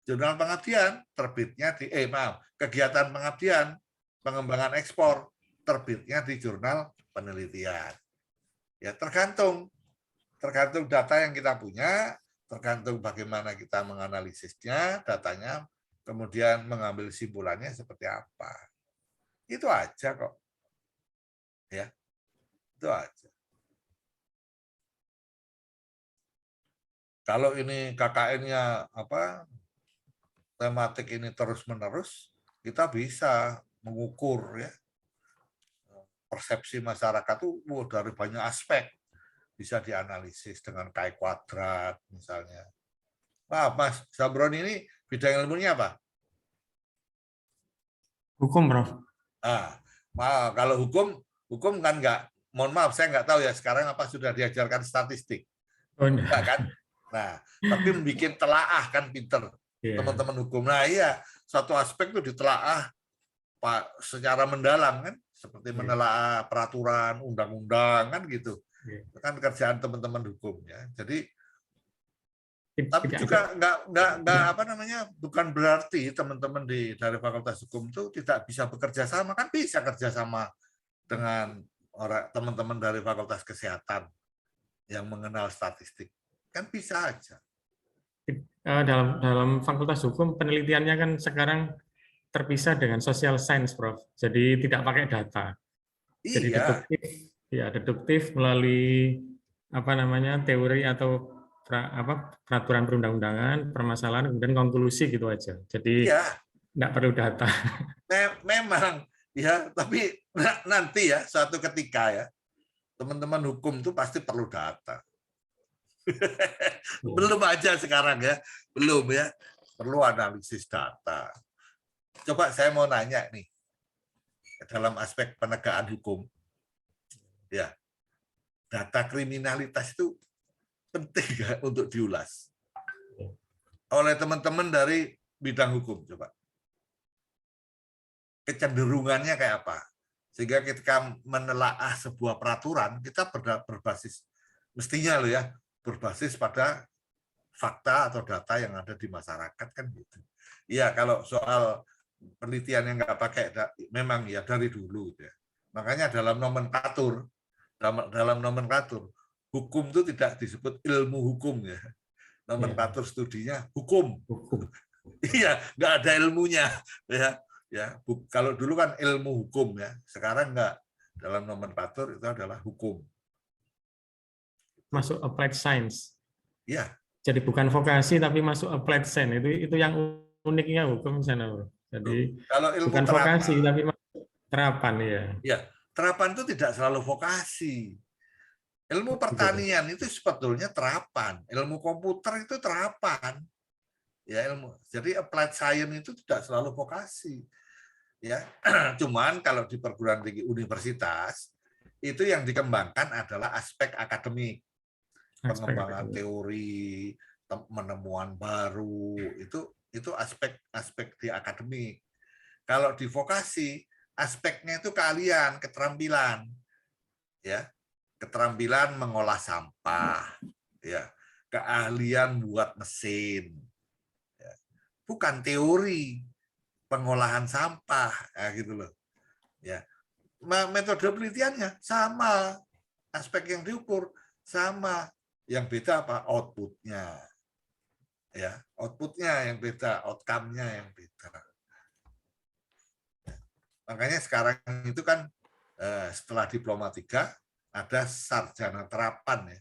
jurnal pengabdian terbitnya di kegiatan pengabdian pengembangan ekspor terbitnya di jurnal penelitian. Ya, tergantung data yang kita punya, tergantung bagaimana kita menganalisisnya, datanya, kemudian mengambil simpulannya seperti apa. Itu aja kok. Ya. Itu aja. Kalau ini KKN-nya tematik ini terus-menerus, kita bisa mengukur ya persepsi masyarakat itu dari banyak aspek, bisa dianalisis dengan KI kuadrat misalnya. Mas Zambroni ini bidang ilmunya apa? Hukum, Prof. Kalau hukum kan nggak, mohon maaf saya nggak tahu ya sekarang apa sudah diajarkan statistik. Oh, enggak kan? Nah, tapi membuat telaah kan pinter teman-teman hukum. Nah, iya, satu aspek itu ditelaah secara mendalam kan, seperti menelaah peraturan, undang-undang kan gitu. Itu kan kerjaan teman-teman hukum ya. Jadi tapi juga bukan berarti teman-teman dari Fakultas Hukum itu tidak bisa bekerja sama, kan bisa kerja sama dengan teman-teman dari Fakultas Kesehatan yang mengenal statistik. Kan bisa aja. Dalam Fakultas Hukum penelitiannya kan sekarang terpisah dengan social science, Prof. Jadi tidak pakai data. Jadi deduktif melalui teori atau peraturan perundang-undangan, permasalahan, kemudian konklusi gitu aja. Jadi tidak perlu data. Memang ya, tapi nanti ya suatu ketika ya teman-teman hukum itu pasti perlu data. Belum aja sekarang ya, belum ya, perlu analisis data. Coba saya mau nanya nih, dalam aspek penegakan hukum, ya, data kriminalitas itu penting nggak untuk diulas oleh teman-teman dari bidang hukum? Coba kecenderungannya kayak apa, sehingga ketika menelaah sebuah peraturan kita berbasis, mestinya loh ya, berbasis pada fakta atau data yang ada di masyarakat kan gitu. Iya, kalau soal penelitian yang nggak pakai, memang ya dari dulu ya. Makanya dalam nomenklatur hukum itu tidak disebut ilmu hukum ya. Nomenklatur studinya hukum. Iya, nggak ada ilmunya ya. Ya, kalau dulu kan ilmu hukum ya, sekarang nggak, dalam nomenklatur itu adalah hukum. Masuk applied science. Iya. Jadi bukan vokasi tapi masuk applied science. Itu yang uniknya hukum sana, Bro. Jadi kalau ilmu bukan terapan, vokasi tapi terapan ya. Ya, terapan itu tidak selalu vokasi. Ilmu pertanian itu sebetulnya terapan, ilmu komputer itu terapan. Ya, jadi applied science itu tidak selalu vokasi. Ya, cuman kalau di perguruan tinggi universitas itu yang dikembangkan adalah aspek akademik. pengembangan teori, penemuan baru, itu aspek di akademik. Kalau di vokasi, aspeknya itu keahlian, keterampilan, ya, keterampilan mengolah sampah, ya, keahlian buat mesin, ya. Bukan teori pengolahan sampah, ya, gitu loh, ya. Metode penelitiannya sama, aspek yang diukur sama, yang beda apa? Outputnya, ya, outputnya yang beda, outcome-nya yang beda. Makanya sekarang itu kan setelah diploma 3 ada sarjana terapan, ya,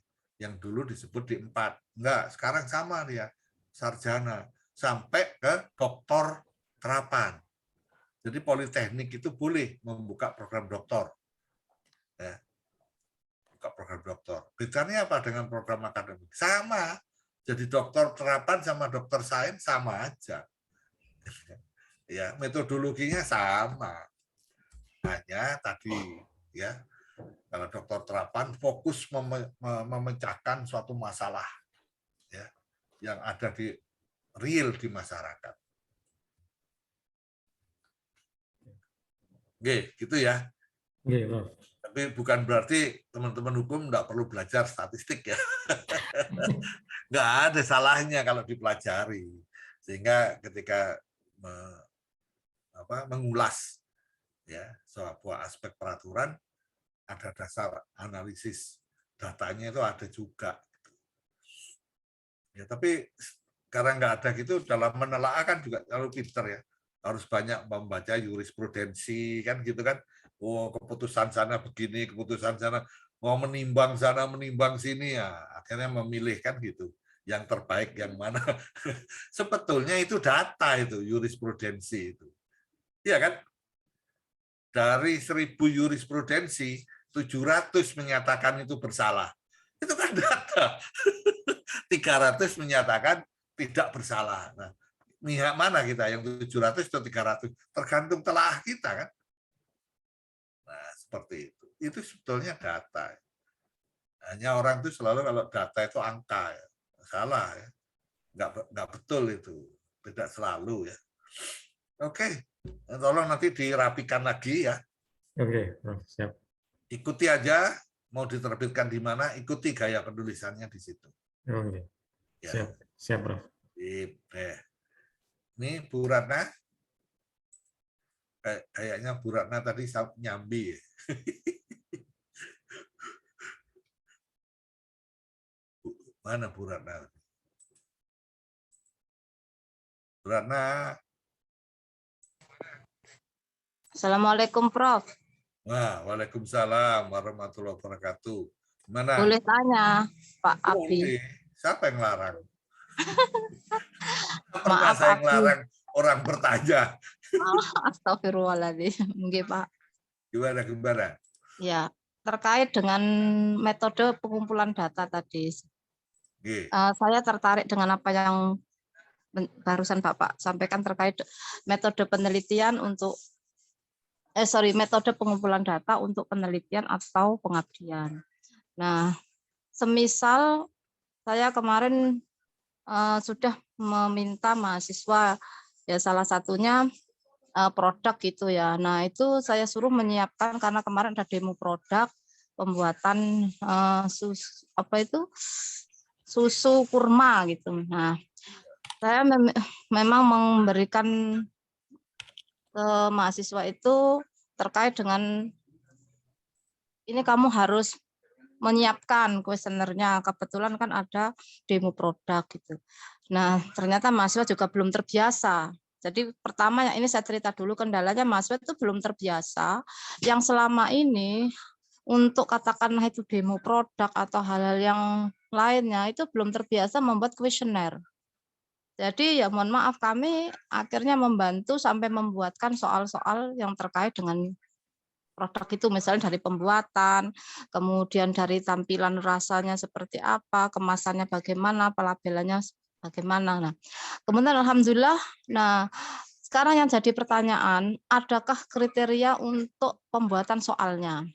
yang dulu disebut di 4. Enggak, sekarang sama dia, sarjana sampai ke doktor terapan. Jadi politeknik itu boleh membuka program doktor, ya, buka program doktor. Bedanya apa dengan program akademik? Sama, jadi dokter terapan sama dokter sains sama aja, ya, metodologinya sama. Hanya tadi, ya, kalau dokter terapan fokus memecahkan suatu masalah, ya, yang ada di real di masyarakat. Oke, gitu ya. Tapi bukan berarti teman-teman hukum nggak perlu belajar statistik, ya. Nggak ada salahnya kalau dipelajari. Sehingga ketika mengulas, ya, sebuah aspek peraturan, ada dasar analisis datanya itu ada juga. Ya, tapi karena nggak ada gitu, dalam menelaah kan juga terlalu pinter, ya. Harus banyak membaca jurisprudensi, kan gitu kan. Oh, keputusan sana begini, keputusan sana, mau menimbang sana, menimbang sini, ya akhirnya memilih, kan gitu. Yang terbaik yang mana. Sebetulnya itu data, itu jurisprudensi itu. Iya kan? Dari 1000 jurisprudensi, 700 menyatakan itu bersalah. Itu kan data. 300 menyatakan tidak bersalah. Nah, pihak mana kita, yang 700 atau 300? Tergantung telaah kita, kan. Nah, seperti itu. Itu sebetulnya data. Hanya orang itu selalu kalau data itu angka, ya. Salah, ya. Nggak betul itu. Tidak selalu, ya. Oke, tolong nanti dirapikan lagi, ya. Oke, siap. Ikuti aja, mau diterbitkan di mana, ikuti gaya penulisannya di situ. Oke. Ya. Siap, Prof. Ini Bu Ratna, kayaknya Bu Ratna tadi nyambi, ya. Mana Bu Ratna? Bu Ratna. Assalamualaikum, Prof. Wah, waalaikumsalam warahmatullahi wabarakatuh. Gimana? Boleh tanya, Pak Abi? Boleh. Siapa yang larang? Maaf, saya yang Abi. larang orang bertanya. Astagfirullahaladzim. Mungkin, Pak. Gimana? Ya, terkait dengan metode pengumpulan data tadi. Saya tertarik dengan apa yang barusan Bapak sampaikan terkait metode penelitian untuk metode pengumpulan data untuk penelitian atau pengabdian. Nah, semisal saya kemarin sudah meminta mahasiswa, ya salah satunya produk gitu ya. Nah, itu saya suruh menyiapkan karena kemarin ada demo produk pembuatan susu kurma gitu. Nah, saya memang memberikan ke mahasiswa itu terkait dengan ini kamu harus menyiapkan kuesionernya. Kebetulan kan ada demo produk gitu. Nah, ternyata mahasiswa juga belum terbiasa. Jadi pertama yang ini saya cerita dulu, kendalanya mahasiswa itu belum terbiasa yang selama ini untuk katakanlah itu demo produk atau hal-hal yang lainnya itu belum terbiasa membuat kuesioner. Jadi ya mohon maaf, kami akhirnya membantu sampai membuatkan soal-soal yang terkait dengan produk itu, misalnya dari pembuatan, kemudian dari tampilan rasanya seperti apa, kemasannya bagaimana, pelabelannya bagaimana. Nah, kemudian alhamdulillah, nah sekarang yang jadi pertanyaan, adakah kriteria untuk pembuatan soalnya?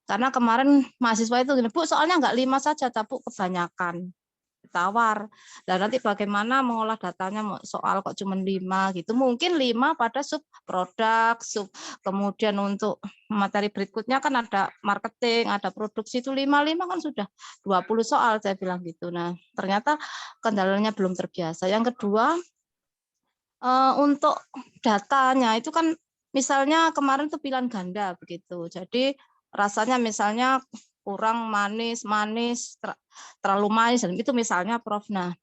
Karena kemarin mahasiswa itu gini, Bu, soalnya nggak 5 saja, Bu, kebanyakan. Tawar. Dan nanti bagaimana mengolah datanya soal kok cuma 5 gitu. Mungkin 5 pada sub produk, kemudian untuk materi berikutnya kan ada marketing, ada produksi, itu 5 kan sudah 20 soal saya bilang gitu. Nah, ternyata kendalanya belum terbiasa. Yang kedua, untuk datanya itu kan misalnya kemarin tuh pilihan ganda begitu. Jadi rasanya misalnya kurang manis, terlalu manis, dan itu misalnya Prof. Nah,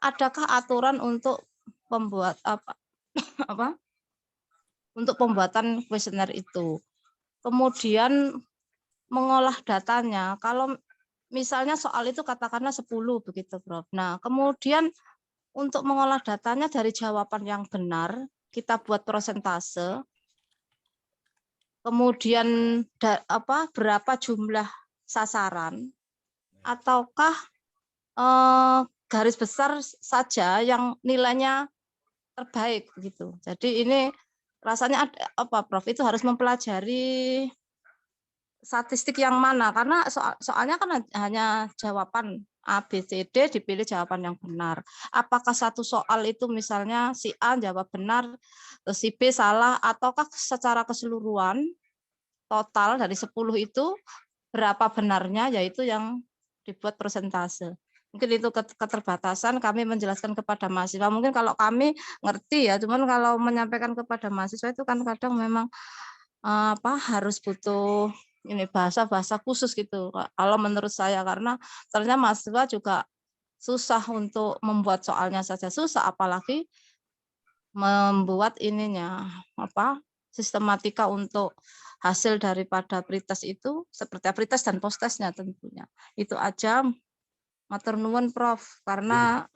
adakah aturan untuk pembuat apa untuk pembuatan kuesioner itu? Kemudian mengolah datanya, kalau misalnya soal itu katakanlah 10 begitu, Prof. Nah, kemudian untuk mengolah datanya dari jawaban yang benar, kita buat prosentase, kemudian berapa jumlah sasaran, ataukah garis besar saja yang nilainya terbaik gitu. Jadi ini rasanya Prof, itu harus mempelajari statistik yang mana, karena soalnya kan hanya jawaban A, B, C, D, dipilih jawaban yang benar. Apakah satu soal itu misalnya si A jawab benar, si B salah, ataukah secara keseluruhan total dari 10 itu berapa benarnya, yaitu yang dibuat persentase. Mungkin itu keterbatasan kami menjelaskan kepada mahasiswa. Mungkin kalau kami ngerti ya, cuman kalau menyampaikan kepada mahasiswa itu kan kadang memang harus butuh ini bahasa khusus gitu. Kalau menurut saya, karena ternyata mahasiswa juga susah untuk membuat soalnya saja susah, apalagi membuat ininya sistematika untuk hasil daripada pretest itu seperti pretest dan posttestnya tentunya. Itu aja, matur nuwun Prof, karena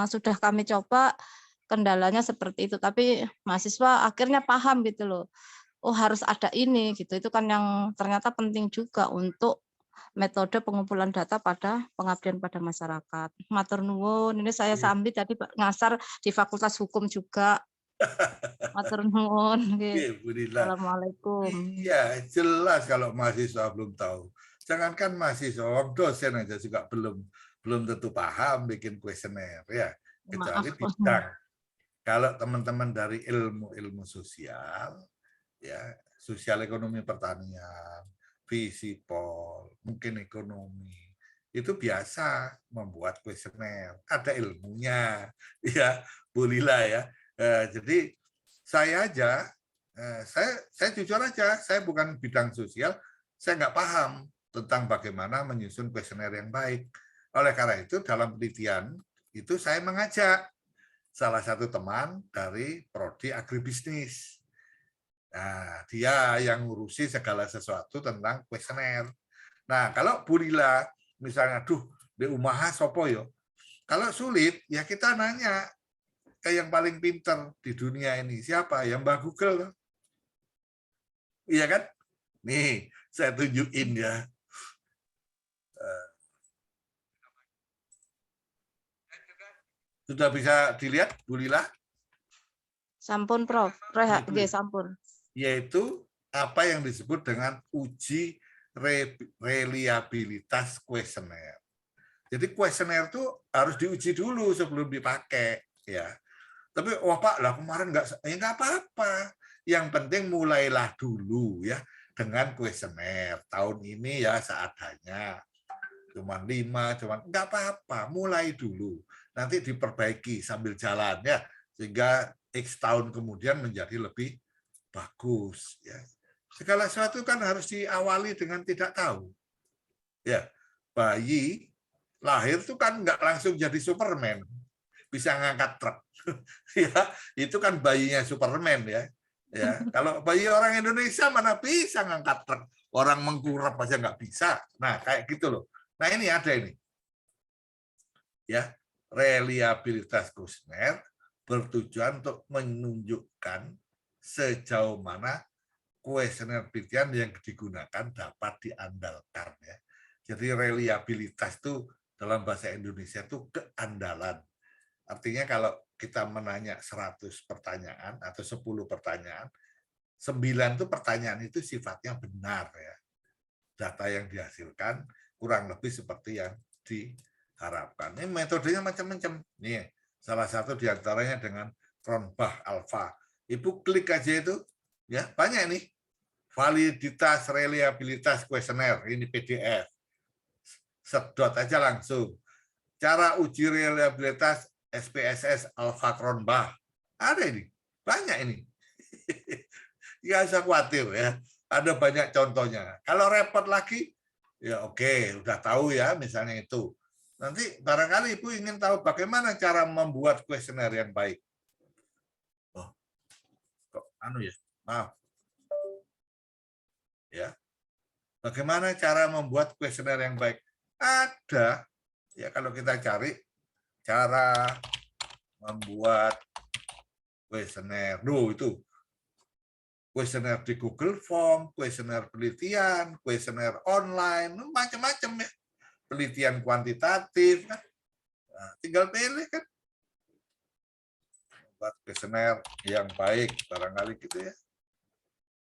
sudah kami coba kendalanya seperti itu, tapi mahasiswa akhirnya paham gitu loh. Oh, harus ada ini gitu. Itu kan yang ternyata penting juga untuk metode pengumpulan data pada pengabdian pada masyarakat. Matur nuwun. Ini saya sambil tadi ngasar di Fakultas Hukum juga. Matur nuwun. Assalamualaikum. Iya, jelas kalau mahasiswa belum tahu. Jangankan mahasiswa, dosen aja juga belum tentu paham bikin kuesioner ya, kecuali bidang. Kalau teman-teman dari ilmu sosial, ya sosial ekonomi pertanian, fisipol, mungkin ekonomi, itu biasa membuat kuesioner, ada ilmunya, ya Bu Lila ya. Jadi saya aja, saya jujur aja, saya bukan bidang sosial, saya nggak paham tentang bagaimana menyusun kuesioner yang baik. Oleh karena itu dalam penelitian itu saya mengajak salah satu teman dari prodi agribisnis. Nah, dia yang ngurusi segala sesuatu tentang kuesioner. Nah, kalau Bu Lila misalnya, di umaha sopo yo. Kalau sulit, ya kita nanya ke yang paling pinter di dunia ini. Siapa? Yang Mbak Google. Iya kan? Nih, saya tunjukin ya. Sudah bisa dilihat, Bu Lila? Sampun, Prof. Rehat, sampun. Yaitu apa yang disebut dengan uji reliabilitas kuesioner. Jadi kuesioner itu harus diuji dulu sebelum dipakai, ya. Tapi Pak lah kemarin nggak apa-apa. Yang penting mulailah dulu ya dengan kuesioner. Tahun ini ya seadanya. Cuman 5, nggak apa-apa, mulai dulu. Nanti diperbaiki sambil jalan ya, sehingga X tahun kemudian menjadi lebih bagus ya. Segala sesuatu kan harus diawali dengan tidak tahu. Ya, bayi lahir tuh kan nggak langsung jadi Superman, bisa ngangkat truk. Ya, itu kan bayinya Superman ya. Ya, kalau bayi orang Indonesia mana bisa ngangkat truk, orang mengkurap aja nggak bisa. Nah, kayak gitu loh. Nah, ini ada ini. Ya, reliabilitas kuesioner bertujuan untuk menunjukkan sejauh mana kuesioner penelitian yang digunakan dapat diandalkan ya. Jadi reliabilitas itu dalam bahasa Indonesia itu keandalan. Artinya kalau kita menanya 100 pertanyaan atau 10 pertanyaan, 9 itu pertanyaan itu sifatnya benar ya. data yang dihasilkan kurang lebih seperti yang diharapkan. Ini metodenya macam-macam. Nih, salah satu diantaranya dengan Cronbach Alpha. Ibu klik aja itu, ya banyak nih. Validitas reliabilitas kuesioner, ini PDF. Sedot aja langsung. Cara uji reliabilitas SPSS Alpha Cronbach. Ada ini, banyak ini. Nggak usah khawatir ya. Ada banyak contohnya. Kalau repot lagi, ya oke, udah tahu ya, misalnya itu. Nanti barangkali Ibu ingin tahu bagaimana cara membuat kuesioner yang baik. Oh, kok ya? Maaf. Ya. Bagaimana cara membuat kuesioner yang baik? Ada. Ya, kalau kita cari cara membuat kuesioner. Itu kuesioner di Google Form, kuesioner penelitian, kuesioner online, macam-macam ya. Penelitian kuantitatif, kan? Nah, tinggal pilih kan. Buat kuesioner yang baik, barangkali gitu ya.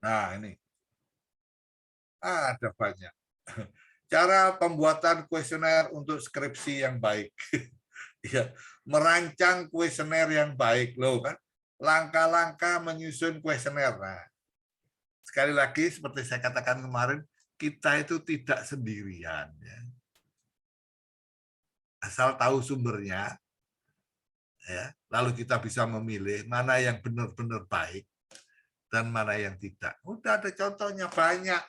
Nah, ini. Ada banyak. Cara pembuatan kuesioner untuk skripsi yang baik. Ya, merancang kuesioner yang baik loh kan. Langkah-langkah menyusun kuesioner. Nah, sekali lagi seperti saya katakan kemarin, kita itu tidak sendirian ya. Asal tahu sumbernya ya, lalu kita bisa memilih mana yang benar-benar baik dan mana yang tidak. Udah ada contohnya banyak.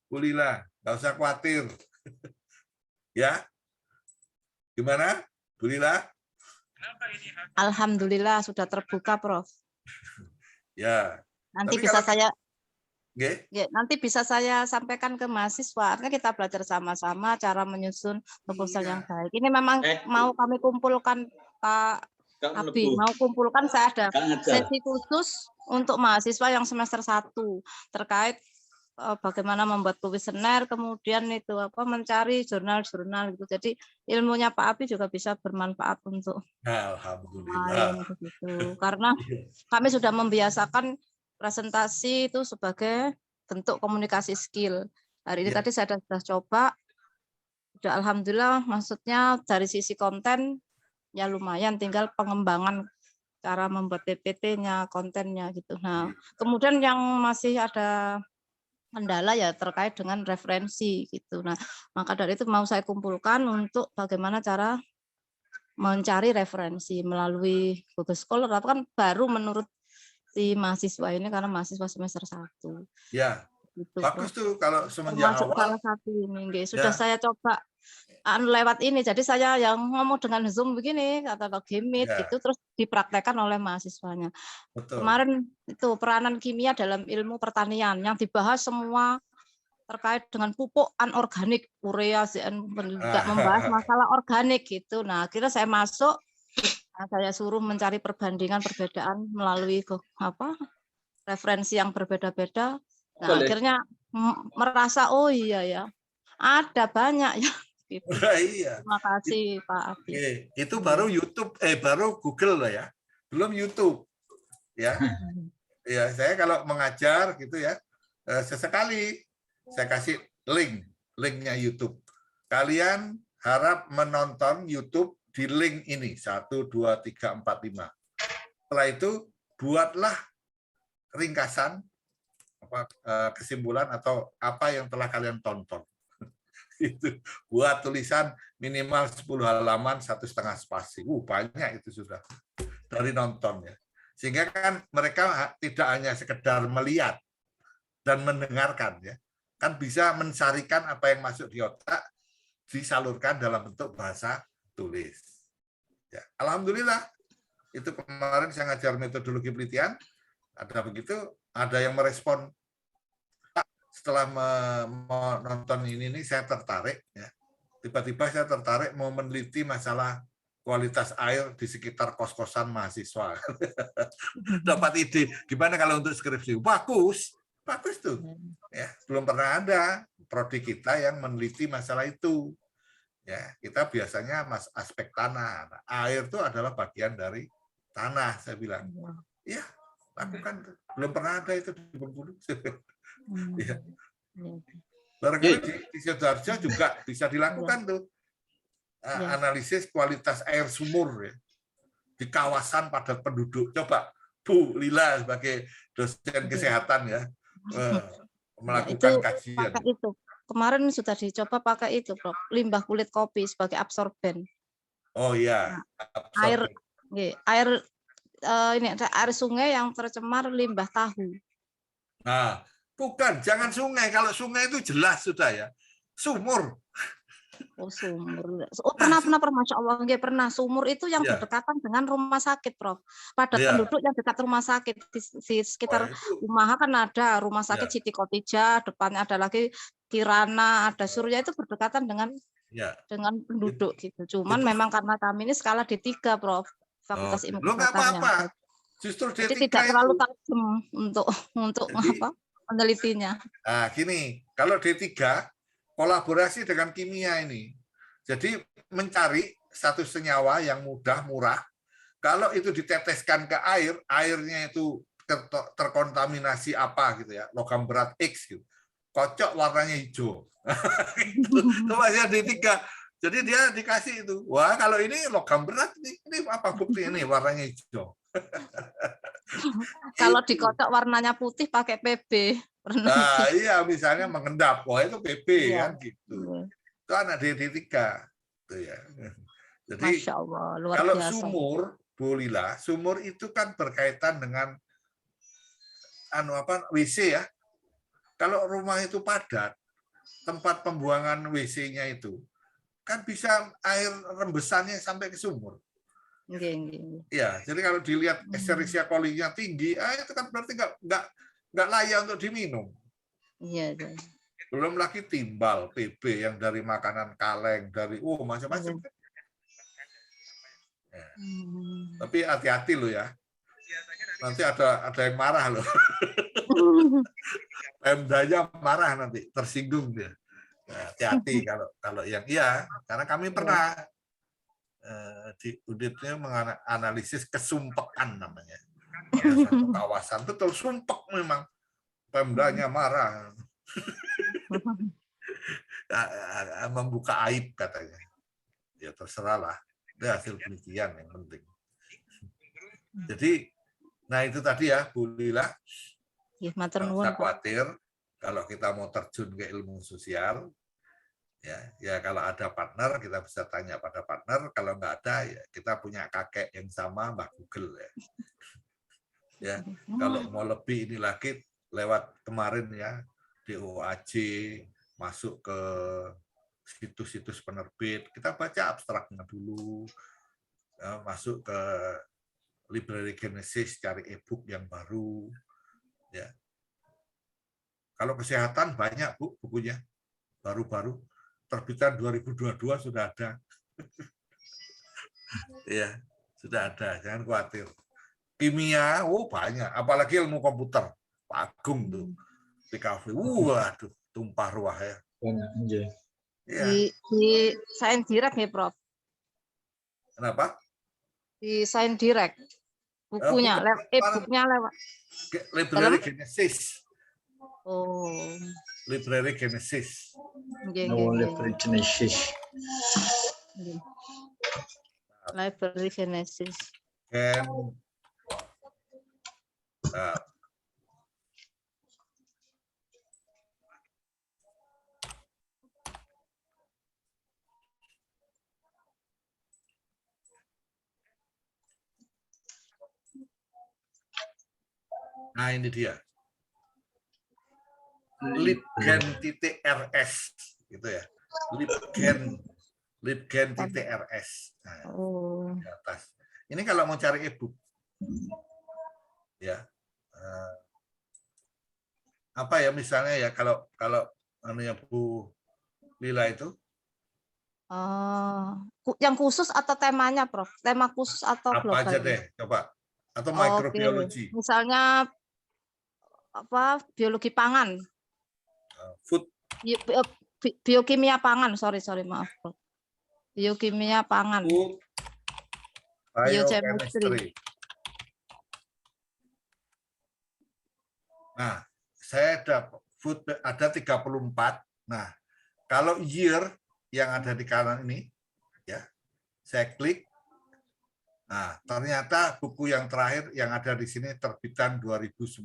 Bu Lila, nggak usah khawatir. Ya. Gimana? Bu Lila? Alhamdulillah sudah terbuka, Prof. Ya. Nanti Tapi bisa kalau saya ya, nanti bisa saya sampaikan ke mahasiswa. Artinya kita belajar sama-sama cara menyusun proposal yang baik. Ini memang mau kami kumpulkan, Pak Abi, mau kumpulkan, saya ada sesi khusus untuk mahasiswa yang semester 1 terkait bagaimana membuat kuesioner, kemudian itu mencari jurnal-jurnal gitu. Jadi ilmunya Pak Abi juga bisa bermanfaat untuk alhamdulillah. begitu. Karena kami sudah membiasakan presentasi itu sebagai bentuk komunikasi skill. Hari ini tadi saya sudah coba, sudah alhamdulillah, maksudnya dari sisi konten ya lumayan, tinggal pengembangan cara membuat PPT-nya, kontennya gitu. Nah, kemudian yang masih ada kendala ya terkait dengan referensi gitu. Nah, maka dari itu mau saya kumpulkan untuk bagaimana cara mencari referensi melalui Google Scholar, atau kan baru menurut si mahasiswa ini karena mahasiswa semester 1. Ya. Gitu, Bagus tuh kalau semenjak termasuk awal. salah satu ini, sudah saya coba lewat ini. Jadi saya yang ngomong dengan Zoom begini atau Meet gitu, terus dipraktekkan oleh mahasiswanya. Betul. Kemarin itu peranan kimia dalam ilmu pertanian yang dibahas semua terkait dengan pupuk anorganik, urea, nggak membahas masalah organik gitu. Nah, akhirnya saya masuk, saya suruh mencari perbandingan perbedaan melalui referensi yang berbeda-beda. Nah, akhirnya merasa oh iya ya, ada banyak ya. Gitu. Iya. Terima kasih Pak Abi. Itu baru YouTube, baru Google lah ya, belum YouTube. Ya, ya saya kalau mengajar gitu ya, sesekali saya kasih linknya YouTube. Kalian harap menonton YouTube di link ini 1, 2, 3, 4, 5. Setelah itu buatlah ringkasan kesimpulan atau apa yang telah kalian tonton. Itu buat tulisan minimal 10 halaman 1,5 spasi. Banyak itu sudah dari nonton ya. Sehingga kan mereka tidak hanya sekedar melihat dan mendengarkan ya. Kan bisa mensarikan apa yang masuk di otak disalurkan dalam bentuk bahasa tulis. Ya, alhamdulillah itu kemarin saya ngajar metodologi penelitian, ada begitu, ada yang merespon, setelah menonton ini saya tertarik ya. Tiba-tiba saya tertarik mau meneliti masalah kualitas air di sekitar kos-kosan mahasiswa. Dapat ide gimana kalau untuk skripsi. Bagus tuh. Ya, belum pernah ada prodi kita yang meneliti masalah itu. Ya, kita biasanya aspek tanah. Nah, air itu adalah bagian dari tanah, saya bilang. Ya, lakukan. Belum pernah ada itu di Bengkulu. Ya. Barangkali di Sidoarjo juga bisa dilakukan tuh analisis kualitas air sumur ya, di kawasan padat penduduk. Coba Bu Lila sebagai dosen kesehatan ya melakukan kajian. Pakai itu. Kemarin sudah dicoba pakai itu, Prof. Limbah kulit kopi sebagai absorben. Oh iya, Air ini air sungai yang tercemar limbah tahu. Nah, bukan, jangan sungai. Kalau sungai itu jelas sudah ya. Sumur. Oh, sumur. Oh, pernah, Masya Allah, nggih, pernah. Sumur itu yang berdekatan dengan rumah sakit, Prof. Padat penduduk yang dekat rumah sakit. Di sekitar rumah kan ada rumah sakit Siti Khotijah, depannya ada lagi Kirana, ada Surya, itu berdekatan dengan penduduk gitu. Cuman memang karena kami ini skala D3, Prof. Fakultas Ilmu Kesehatan. Apa-apa. Justru D3 jadi tidak terlalu tajam untuk apa menelitinya. Nah, gini, kalau D3 kolaborasi dengan kimia ini. Jadi mencari satu senyawa yang mudah, murah. Kalau itu diteteskan ke air, airnya itu terkontaminasi apa gitu ya, logam berat X gitu. Kocok warnanya hijau. Itu masih D3. Jadi dia dikasih itu. Wah, kalau ini logam berat ini apa bukti ini warnanya hijau. Kalau dikocok warnanya putih pakai PB. Nah, iya, misalnya mengendap, wah itu PP kan gitu. Itu anak D3. Tuh ya. Jadi Masya Allah, luar kalau biasa. sumur, Bu Lila, sumur itu kan berkaitan dengan WC ya. Kalau rumah itu padat, tempat pembuangan WC-nya itu kan bisa air rembesannya sampai ke sumur. Ya, jadi kalau dilihat Escherichia coli-nya tinggi, itu kan berarti nggak layak untuk diminum. Iya. Belum lagi timbal PB yang dari makanan kaleng, dari macam-macam. Ya. Tapi hati-hati loh ya. Nanti ada yang marah loh. Pemdanya marah nanti, tersinggung dia. Hati-hati kalau yang karena kami pernah di unitnya menganalisis kesumpekan namanya. Satu kawasan betul sumpek memang, Pemdanya marah, membuka aib katanya. Ya terserah lah, itu hasil penelitian yang penting. Jadi, nah itu tadi ya Bu Lila, jangan usah khawatir kalau kita mau terjun ke ilmu sosial. Ya kalau ada partner kita bisa tanya pada partner, kalau nggak ada ya kita punya kakek yang sama, Mbak Google ya. Ya, kalau mau lebih ini lagi lewat kemarin ya DOAJ, masuk ke situs-situs penerbit, kita baca abstraknya dulu, masuk ke Library Genesis, cari e-book yang baru ya. Kalau kesehatan banyak Bu bukunya baru-baru, terbitan 2022 sudah ada. Ya, sudah ada, jangan khawatir. Kimia, banyak, apalagi ilmu komputer, Pak Agung tuh, PKV, waduh, tumpah ruah ya. Di Sains Direct ya, Prof? Kenapa? Di Sains Direct, bukunya, e-booknya lewat. Library Genesis. Oh. Library Genesis. Library Genesis. Library Genesis. Nah ini dia. Libgen.rs gitu ya. Libgen.rs. Nah, di atas. Ini kalau mau cari e-book ya. Apa ya misalnya ya kalau anunya Bu Lila itu yang khusus atau temanya, Prof? Tema khusus atau global? Apa aja deh, coba. Atau microbiology. Misalnya apa? Biologi pangan. Food. Biokimia pangan, sorry maaf. Biokimia pangan. Food. Biochemistry. Nah, saya ada 34 Nah, kalau year yang ada di kanan ini, ya, saya klik. Nah, ternyata buku yang terakhir yang ada di sini terbitan 2019.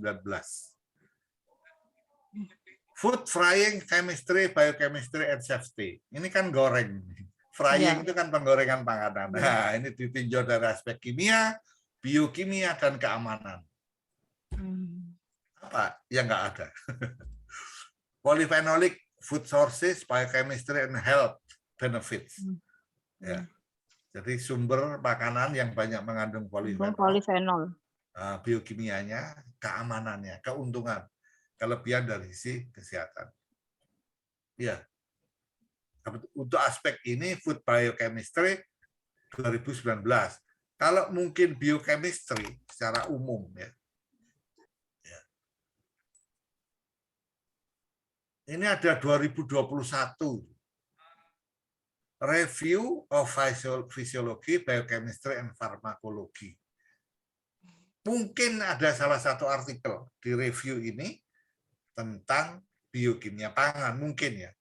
Food Frying, Chemistry, Biochemistry, and Safety. Ini kan goreng. Frying itu kan penggorengan makanan. Nah, ini ditinjau dari aspek kimia, biokimia, dan keamanan. Apa yang nggak ada? Polyphenolic food sources, biochemistry, and health benefits. Ya. Jadi sumber makanan yang banyak mengandung polifenol, biokimianya, keamanannya, keuntungan, kelebihan dari sisi kesehatan. Ya, untuk aspek ini food biochemistry 2019. Kalau mungkin biochemistry secara umum ya. Ini ada 2021. Review of Physiology, Biochemistry, and Pharmacology. Mungkin ada salah satu artikel di review ini tentang biokimia pangan, mungkin ya.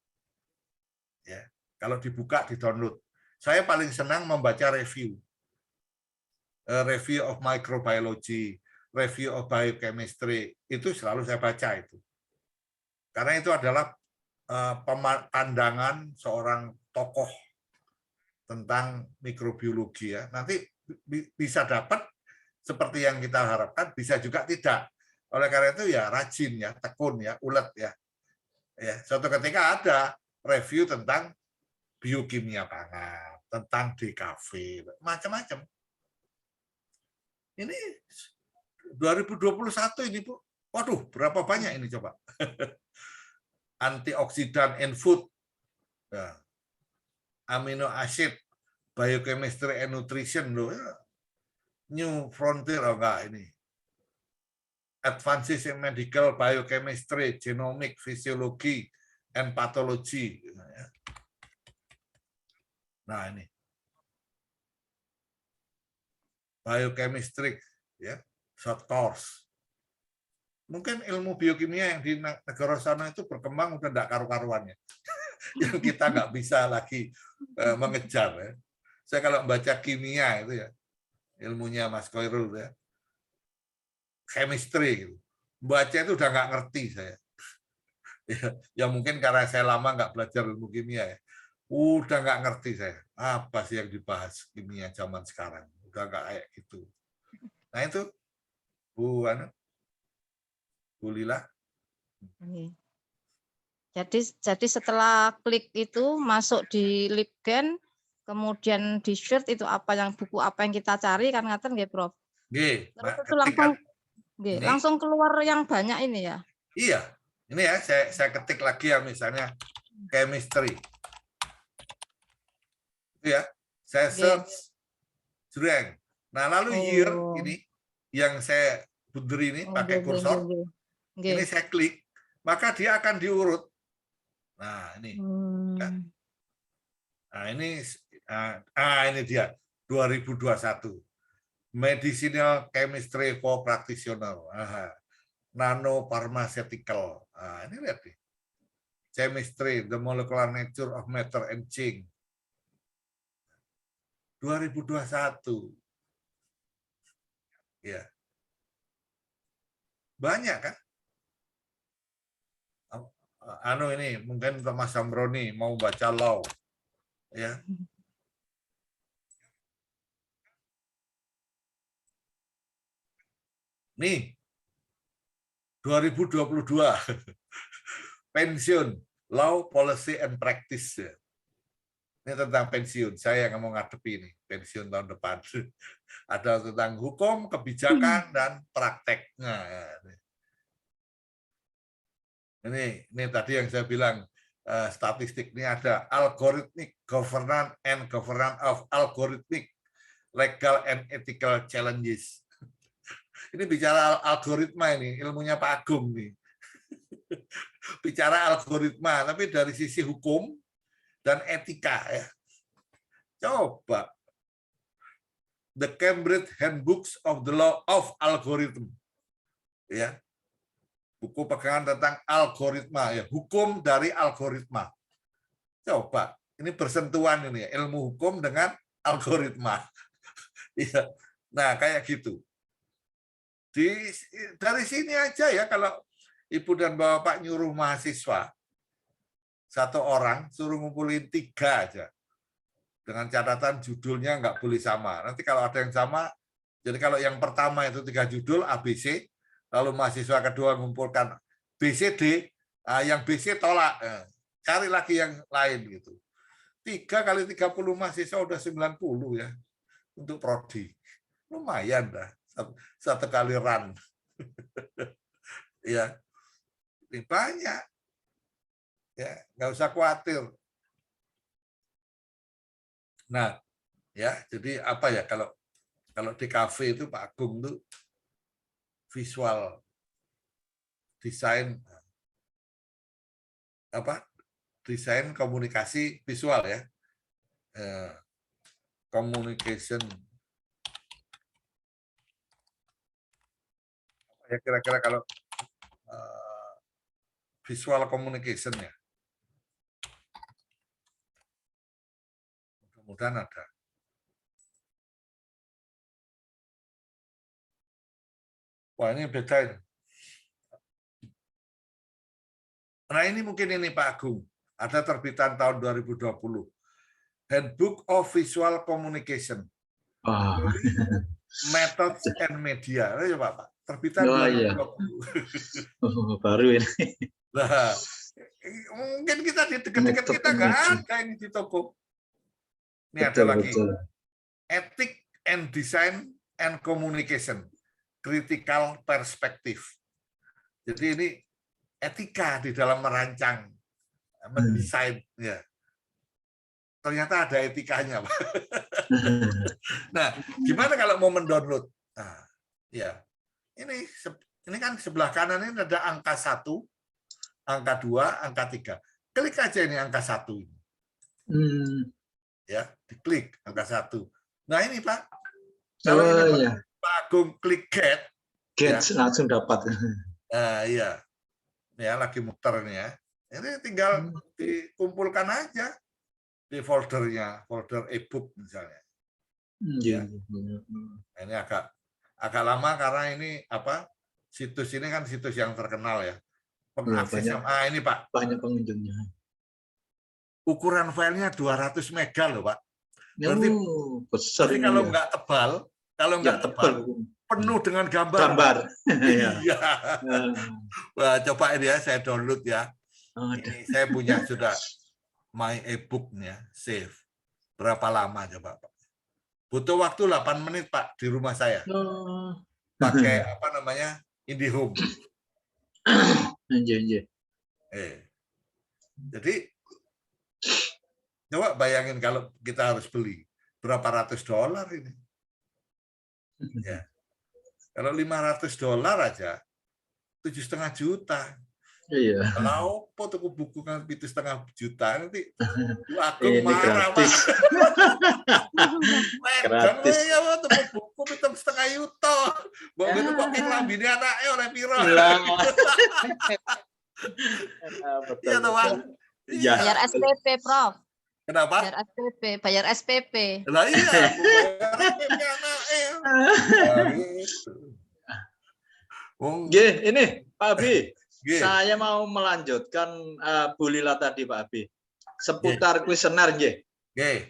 Ya, kalau dibuka, di-download. Saya paling senang membaca review. Review of Microbiology, Review of Biochemistry, itu selalu saya baca itu. Karena itu adalah pandangan seorang tokoh tentang mikrobiologi ya. Nanti bisa dapat seperti yang kita harapkan, bisa juga tidak. Oleh karena itu ya rajin ya, tekun ya, ulet ya. Ya, suatu ketika ada review tentang biokimia pangan, tentang DKV, macam-macam. Ini 2021 ini, Bu. Waduh, berapa banyak ini coba. Antioksidan and food. Ya. Amino acid, biochemistry and nutrition loh. New frontier enggak ini. Advances in medical biochemistry, genomic, physiology, and pathology. Nah ini. Biochemistry ya, short course. Mungkin ilmu biokimia yang di negara sana itu berkembang udah enggak karu-karuannya. Yang kita nggak bisa lagi mengejar ya. Saya kalau membaca kimia itu ya, ilmunya Mas Koirul ya, chemistry gitu. Baca itu udah nggak ngerti saya. Ya mungkin karena saya lama nggak belajar ilmu kimia ya. Udah nggak ngerti saya. Apa sih yang dibahas kimia zaman sekarang? Udah nggak kayak gitu. Nah itu Bu Lila. Jadi setelah klik itu masuk di LibGen, kemudian di search itu buku apa yang kita cari kan ngaten nggih, Prof. Nggih, itu langsung keluar yang banyak ini ya. Iya. Ini ya saya ketik lagi ya misalnya chemistry. Itu ya. Saya search jreng. Nah, lalu year ini yang saya bunderi ini pakai kursor. Ini saya klik, maka dia akan diurut. Nah, ini. Nah, ini dia 2021. Medicinal Chemistry for Practitioner. Nano Pharmaceutical. Nah, ini lihat nih. Chemistry, the molecular nature of matter and change. 2021. Ya. Banyak kan? Ini mungkin untuk Mas Sambroni mau baca law ya. Nih 2022 pensiun, law, policy and practice. Ini tentang pensiun. Saya yang mau ngadepi ini pensiun tahun depan. Ada tentang hukum, kebijakan dan prakteknya. Ini tadi yang saya bilang statistik ini ada algorithmic governance and governance of algorithmic legal and ethical challenges. Ini bicara algoritma ini, ilmunya Pak Agung nih. Bicara algoritma, tapi dari sisi hukum dan etika ya. Coba The Cambridge Handbooks of the Law of Algorithm. Ya. Buku pegangan tentang algoritma, ya, hukum dari algoritma. Coba, ini bersentuhan ini, ilmu hukum dengan algoritma. Ya, nah kayak gitu. Dari sini aja ya, kalau Ibu dan Bapak nyuruh mahasiswa, satu orang suruh ngumpulin 3 aja. Dengan catatan judulnya nggak boleh sama. Nanti kalau ada yang sama, jadi kalau yang pertama itu 3 judul ABC, lalu mahasiswa kedua mengumpulkan BCD, yang BC tolak, cari lagi yang lain gitu. 3 kali 30 mahasiswa udah 90 ya untuk prodi, lumayan dah satu kali run. Ya, ini banyak, ya nggak usah khawatir. Nah, ya jadi apa ya kalau di kafe itu Pak Agung tuh visual desain apa desain komunikasi visual ya, communication ya kira-kira kalau visual communication ya, mudah-mudahan ada. Wah ini beda ini. Nah ini mungkin ini Pak Agung, ada terbitan tahun 2020. Handbook of Visual Communication. Methods and Media. Ayo Pak, terbitan 2020. Oh, baru ini. Nah, mungkin kita di dekat-dekat kita nggak ada ini di toko. Ini ada lagi. Ethic and Design and Communication. Critical Perspective. Jadi ini etika di dalam merancang, mendesain. Ya. Ternyata ada etikanya, Pak. Nah, gimana kalau mau mendownload? Nah, ya, ini kan sebelah kanan ini ada angka 1, angka 2, angka 3. Klik aja ini angka 1 ini. Ya, diklik angka 1. Nah ini Pak, kalau ini Pak Agung klik get ya, langsung dapat. Iya, ya lagi muter nih ya. Ini tinggal dikumpulkan aja di foldernya, folder e-book misalnya. Ya. Ini agak lama karena ini apa? Situs ini kan situs yang terkenal ya. Pengaksesnya. Ini Pak. Banyak pengunjungnya. Ukuran filenya 200 mega loh Pak. Berarti besar. Jadi kalau nggak tebal, penuh dengan gambar. Iya. Wah, coba ini ya, saya download ya. Ini saya punya sudah my e-booknya, save. Berapa lama coba Pak? Butuh waktu 8 menit Pak di rumah saya. Pakai apa namanya? IndiHome. Jadi coba bayangin kalau kita harus beli berapa ratus dolar ini. Ya. Kalau $500 aja 7,5 juta. Iya. Kalau tuku buku kan 7,5 juta nanti aku marah Pak. Gratis. Ya tuku buku 7,5 juta. Mbok gitu kok nglambine anake oleh piro. Iya toh Pak. Iya. Bayar SPP, Prof. Kenapa? Bayar SPP. Lah iya, bayar SPP anake. Ini Pak Abi, saya mau melanjutkan Bu Lila tadi Pak Abi, seputar kuesioner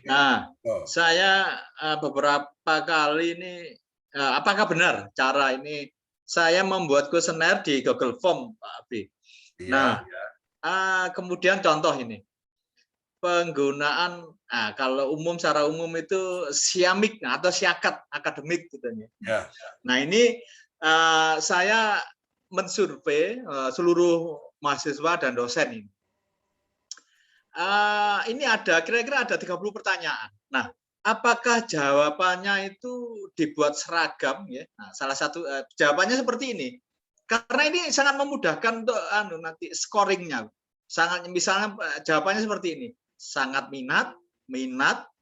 Nah, saya beberapa kali ini, apakah benar cara ini saya membuat kuesioner di Google Form Pak Abi? Nah, kemudian contoh ini. Penggunaan kalau secara umum itu siamik atau siakat akademik gitu ya. Nah ini saya mensurvei seluruh mahasiswa dan dosen ini. Ini ada kira-kira ada 30 pertanyaan. Nah, apakah jawabannya itu dibuat seragam ya? Nah, salah satu jawabannya seperti ini. Karena ini sangat memudahkan untuk nanti scoringnya. Sangat misalnya jawabannya seperti ini. Sangat minat,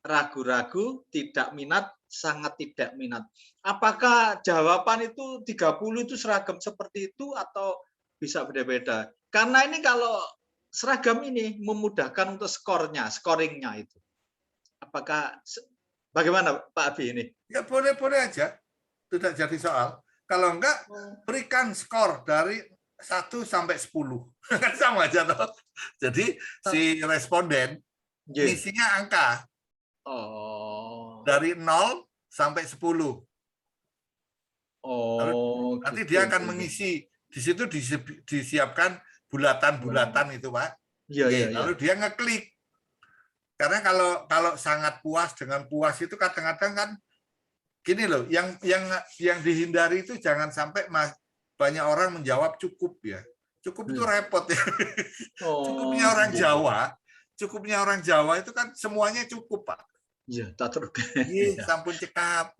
ragu-ragu, tidak minat, sangat tidak minat. Apakah jawaban itu 30 itu seragam seperti itu atau bisa beda-beda. Karena ini kalau seragam ini memudahkan untuk scoringnya itu. Apakah bagaimana Pak Abi ini? Ya boleh-boleh aja, tidak jadi soal. Kalau enggak, berikan skor dari 1 sampai 10. Kan sama aja toh. Jadi si responden isinya angka. Dari 0 sampai 10. Nanti dia akan mengisi, di situ disiapkan bulatan-bulatan itu, Pak. Lalu dia ngeklik. Karena kalau sangat puas, dengan puas itu kadang-kadang kan gini loh, yang dihindari itu jangan sampai banyak orang menjawab cukup ya. Cukup itu repot ya. Cukupnya orang Jawa itu kan semuanya cukup, Pak. Iya, tak terus. Sampun cekap.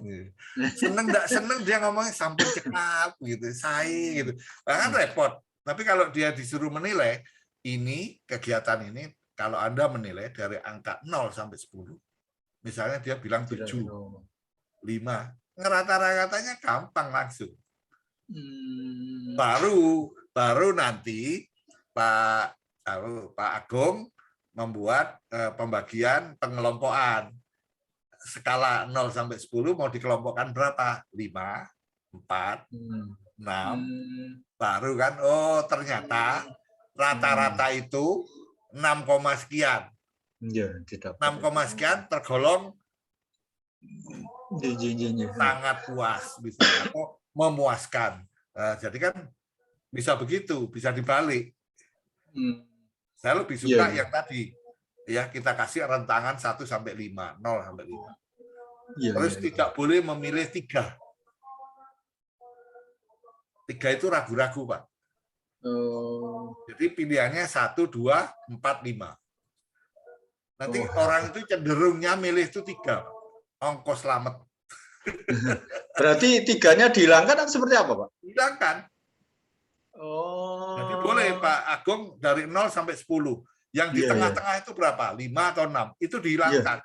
Seneng enggak seneng dia ngomongnya sampun cekap gitu, say gitu. Kan repot. Tapi kalau dia disuruh menilai ini kegiatan ini, kalau Anda menilai dari angka 0 sampai 10, misalnya dia bilang 7, 5, ngerata-ratanya gampang langsung. Baru nanti Pak Agung membuat pembagian pengelompokan. Skala 0 sampai 10 mau dikelompokkan berapa? 5, 4, 6. Baru kan, oh ternyata rata-rata itu 6, sekian. 6, sekian tergolong sangat puas bisa atau memuaskan. Jadi kan bisa begitu, bisa dibalik. Saya lebih suka yang tadi ya, kita kasih rentangan 1 sampai 5, 0 sampai 5. Terus tidak boleh memilih 3. 3 itu ragu-ragu, Pak. Jadi pilihannya 1, 2, 4, 5. Nanti orang itu cenderungnya milih itu 3. Ongkos selamat. Berarti 3-nya dihilangkan atau seperti apa, Pak? Hilangkan. Jadi boleh Pak Agung dari 0 sampai 10. Yang di tengah-tengah itu berapa? 5 atau 6. Itu dihilangkan.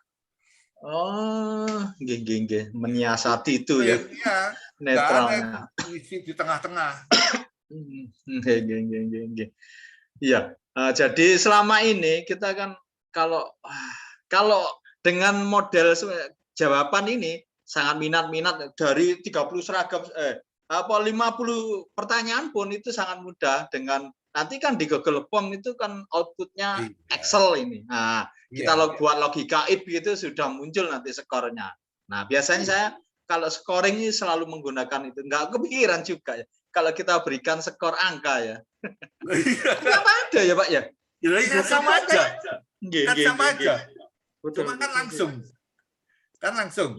Menyiasati itu ya. Iya. Netralnya. Isi di tengah-tengah. Iya. Jadi selama ini kita kan kalau dengan model jawaban ini sangat minat dari 30 seragam 50 pertanyaan pun itu sangat mudah. Dengan nanti kan di Google Form itu kan outputnya Excel ini. Nah, kita buat logika if gitu sudah muncul nanti skornya. Nah, biasanya saya kalau scoring ini selalu menggunakan itu. Nggak kepikiran juga ya. Kalau kita berikan skor angka ya. Apa ada ya, Pak ya? Ya sama aja. Kan sama aja. Betul. Cuma kan langsung.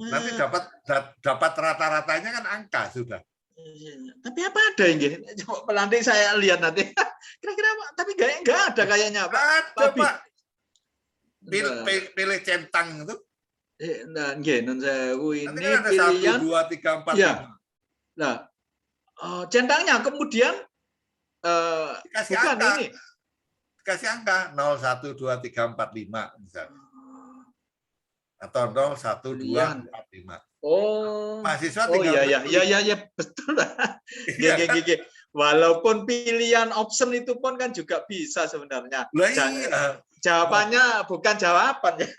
Nanti dapat rata-ratanya kan angka sudah. Tapi apa ada yang coba nanti saya lihat nanti. Kira-kira apa? Tapi nggak ada kayaknya, Pak. Ada, Pak. Pilih centang itu. Nah, non sewu ini nanti kan ada pilihan 1, 2, 3, 4. Ya. Nah, centangnya kemudian dikasih bukan angka. ini. Dikasih angka 0, 1, 2, 3, 4, 5 misalnya. Atau 0, 1, 2, 4, 5. Mahasiswa tinggal iya betul lah. Walaupun pilihan option itu pun kan juga bisa sebenarnya. Jawabannya bukan jawaban ya.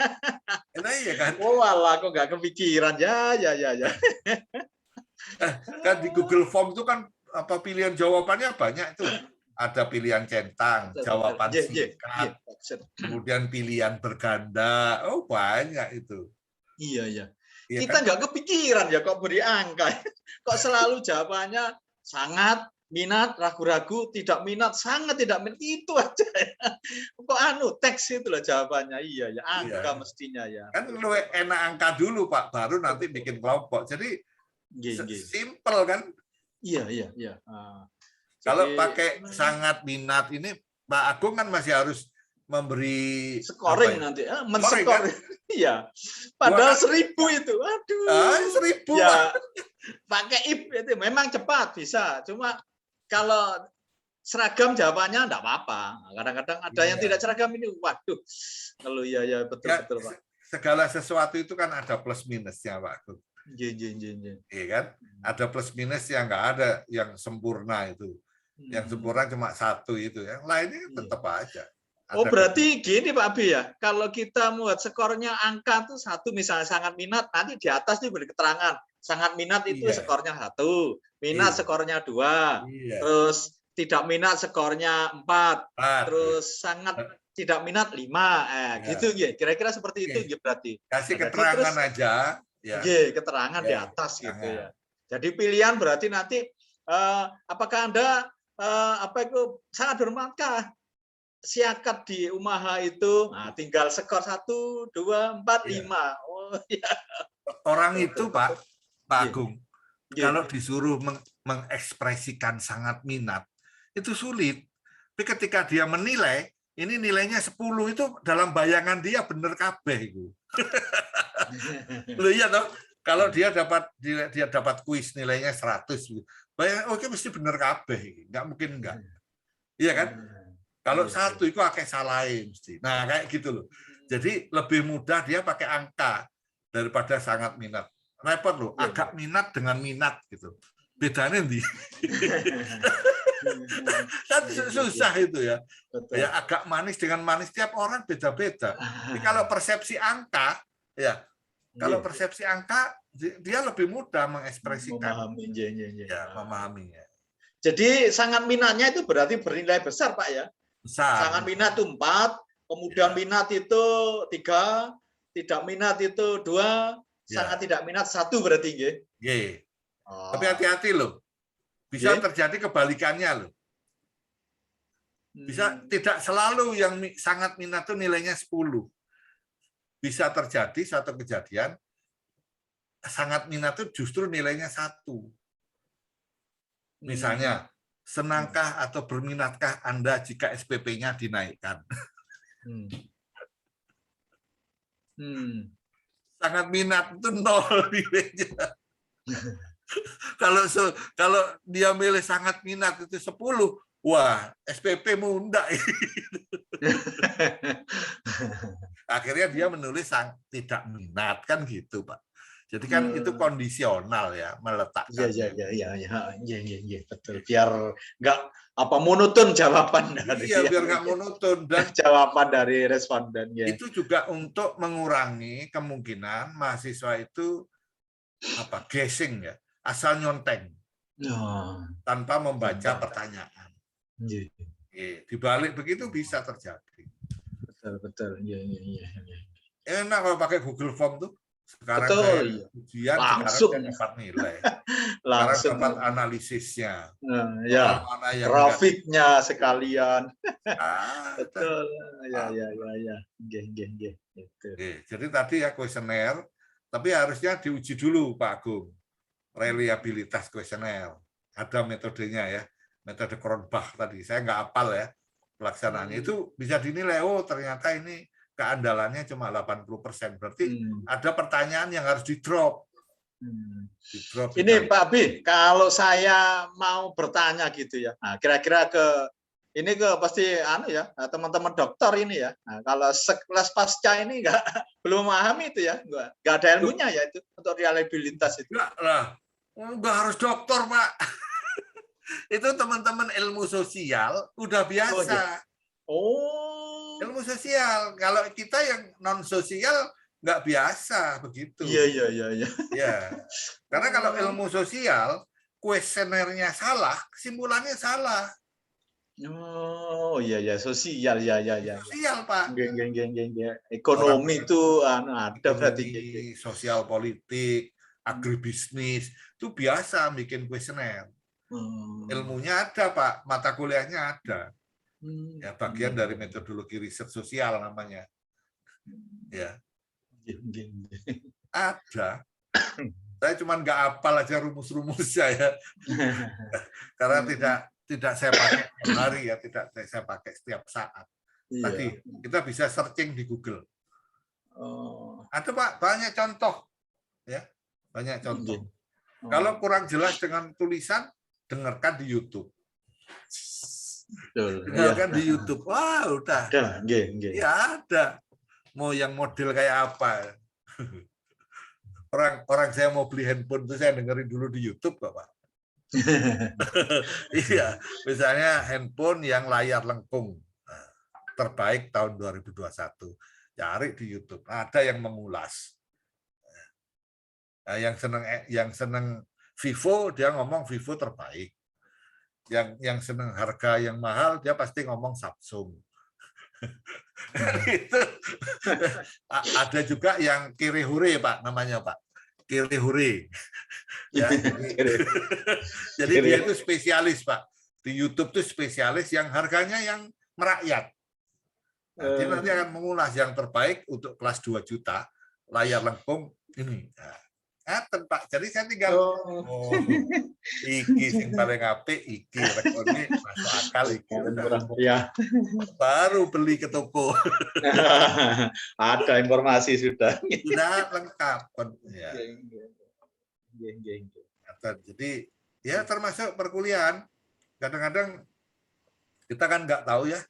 Iya kan. Walah, kok nggak kepikiran ya. Kan di Google Form itu kan apa pilihan jawabannya banyak itu. Ada pilihan centang, jawaban singkat, kemudian pilihan berganda. Oh banyak itu. Iya. Kita nggak kepikiran ya kok beri angka. Kok selalu jawabannya sangat, minat, ragu-ragu, tidak minat, sangat tidak minat, itu aja ya. Kok teks itu loh jawabannya. Iya ya, angka mestinya ya. Kan lu enak angka dulu Pak, baru nanti bikin kelompok. Jadi simple kan? Iya. Kalau pakai sangat minat ini Pak Agung kan masih harus memberi scoring nanti, men-skor. Kan? Iya. Padahal 1000 itu. Aduh. 1000. Ya. Pakai if itu memang cepat bisa. Cuma kalau seragam jawabannya enggak apa-apa. Kadang-kadang ada yang tidak seragam ini. Waduh. Kalau iya betul Pak. Segala sesuatu itu kan ada plus minusnya Pak Agung. Iya kan? Ada plus minus yang enggak ada yang sempurna itu. Yang sempurna cuma 1 itu, yang lainnya tetap aja. Oh, berarti gini Pak Abi ya, kalau kita buat skornya angka tuh 1 misalnya sangat minat, nanti di atas nih beri keterangan. Sangat minat itu skornya 1, minat skornya 2, terus tidak minat skornya 4, terus sangat tidak minat 5. Gitu ya. Kira-kira seperti itu ya berarti. Kasih keterangan aja. Ya. Keterangan di atas gitu ya. Jadi pilihan berarti nanti apakah Anda sangat bermanfaat siakat di Umaha itu, tinggal skor 1, 2, 4, 5. Oh, ya. Orang itu Pak Agung, kalau disuruh mengekspresikan sangat minat, itu sulit. Tapi ketika dia menilai, ini nilainya 10 itu dalam bayangan dia bener kabeh itu. Loh iya toh, kalau dia dapat kuis nilainya 100, bayang oke mesti bener kabeh, nggak mungkin enggak. Iya kan? Kalau 1 itu akeh salahin mesti. Nah, kayak gitu loh. Jadi lebih mudah dia pakai angka daripada sangat minat. Repot loh, agak minat dengan minat gitu. Bedanya nih. Kan susah itu ya. Ya agak manis dengan manis, tiap orang beda-beda. Tapi kalau persepsi angka, ya kalau persepsi angka dia lebih mudah mengekspresikan. Memahaminya. Jadi sangat minatnya itu berarti bernilai besar Pak ya. Besar. Sangat minat itu 4, kemudian minat itu 3, tidak minat itu 2, sangat tidak minat 1 berarti nggih. Tapi hati-hati loh. Bisa terjadi kebalikannya loh. Bisa tidak selalu yang sangat minat itu nilainya 10. Bisa terjadi satu kejadian sangat minat itu justru nilainya 1. Misalnya, senangkah atau berminatkah Anda jika SPP-nya dinaikkan? Sangat minat itu 0 nilainya. Kalau dia milih sangat minat itu 10, wah SPP mundak. Akhirnya dia menulis tidak minat kan gitu Pak. Jadi kan itu kondisional ya, meletakkan. Iya, betul. Biar nggak monoton jawaban dari. Iya, biar nggak monoton dan jawaban dari responden. Itu juga untuk mengurangi kemungkinan mahasiswa itu guessing ya, asal nyonteng tanpa membaca pertanyaan. Di balik begitu bisa terjadi. Betul. Iya. Enak kalau pakai Google Form tuh. Sekarang ujian langsung sekarang dapat nilai. Langsung dapat analisisnya. Grafiknya sekalian. Betul. Ya. Jadi tadi ya kuesioner, tapi harusnya diuji dulu Pak Agung. Reliabilitas kuesioner. Ada metodenya ya. Metode Cronbach tadi. Saya nggak hafal ya pelaksanaannya. Itu bisa dinilai, oh ternyata ini keandalannya cuma 80%. Berarti ada pertanyaan yang harus di-drop. Ini Pak Abi, kalau saya mau bertanya gitu ya, kira-kira ini pasti teman-teman dokter ini ya. Nah, kalau sekelas pasca ini belum memahami itu ya, nggak ada ilmunya ya itu untuk reliabilitas itu. Nggak harus dokter Pak. Itu teman-teman ilmu sosial udah biasa. Ilmu sosial. Kalau kita yang non sosial nggak biasa begitu. Iya. Ya. Karena kalau ilmu sosial kuesionernya salah, kesimpulannya salah. Oh iya sosial ya. Sosial Pak. Ekonomi itu ada berarti. Sosial politik, agribisnis itu biasa bikin kuesioner. Ilmunya ada Pak, mata kuliahnya ada. Ya bagian dari metodologi riset sosial namanya. Ya. Ada. Saya cuma nggak hafal aja rumus-rumusnya ya. Karena tidak saya pakai setiap hari ya, tidak saya pakai setiap saat. Tadi kita bisa searching di Google. Ada Pak, banyak contoh ya. Banyak contoh. Kalau kurang jelas dengan tulisan, dengarkan di YouTube. Dengarkan di YouTube. Wah, udah. Ya ada. Mau yang model kayak apa? Orang saya mau beli handphone itu saya dengerin dulu di YouTube, Pak. Iya, misalnya handphone yang layar lengkung terbaik tahun 2021. Cari di YouTube. Ada yang mengulas. Nah, yang seneng Vivo, dia ngomong Vivo terbaik. Yang seneng harga yang mahal, dia pasti ngomong Samsung. Itu. Ada juga yang kiri-hure, Pak, namanya, Pak. Kiri-hure. Ya, jadi dia itu spesialis, Pak. Di YouTube itu spesialis yang harganya yang merakyat. Nah, dia nanti akan mengulas yang terbaik untuk kelas 2 juta, layar lengkung ini. Nah, Pak. Jadi saya tinggal iki sing paling apik iki rekone masuk akal iki. Ya. Baru beli ke toko. Ada informasi sudah. Sudah lengkap. Ya. Jadi ya termasuk perkuliahan. Kadang-kadang kita kan nggak tahu ya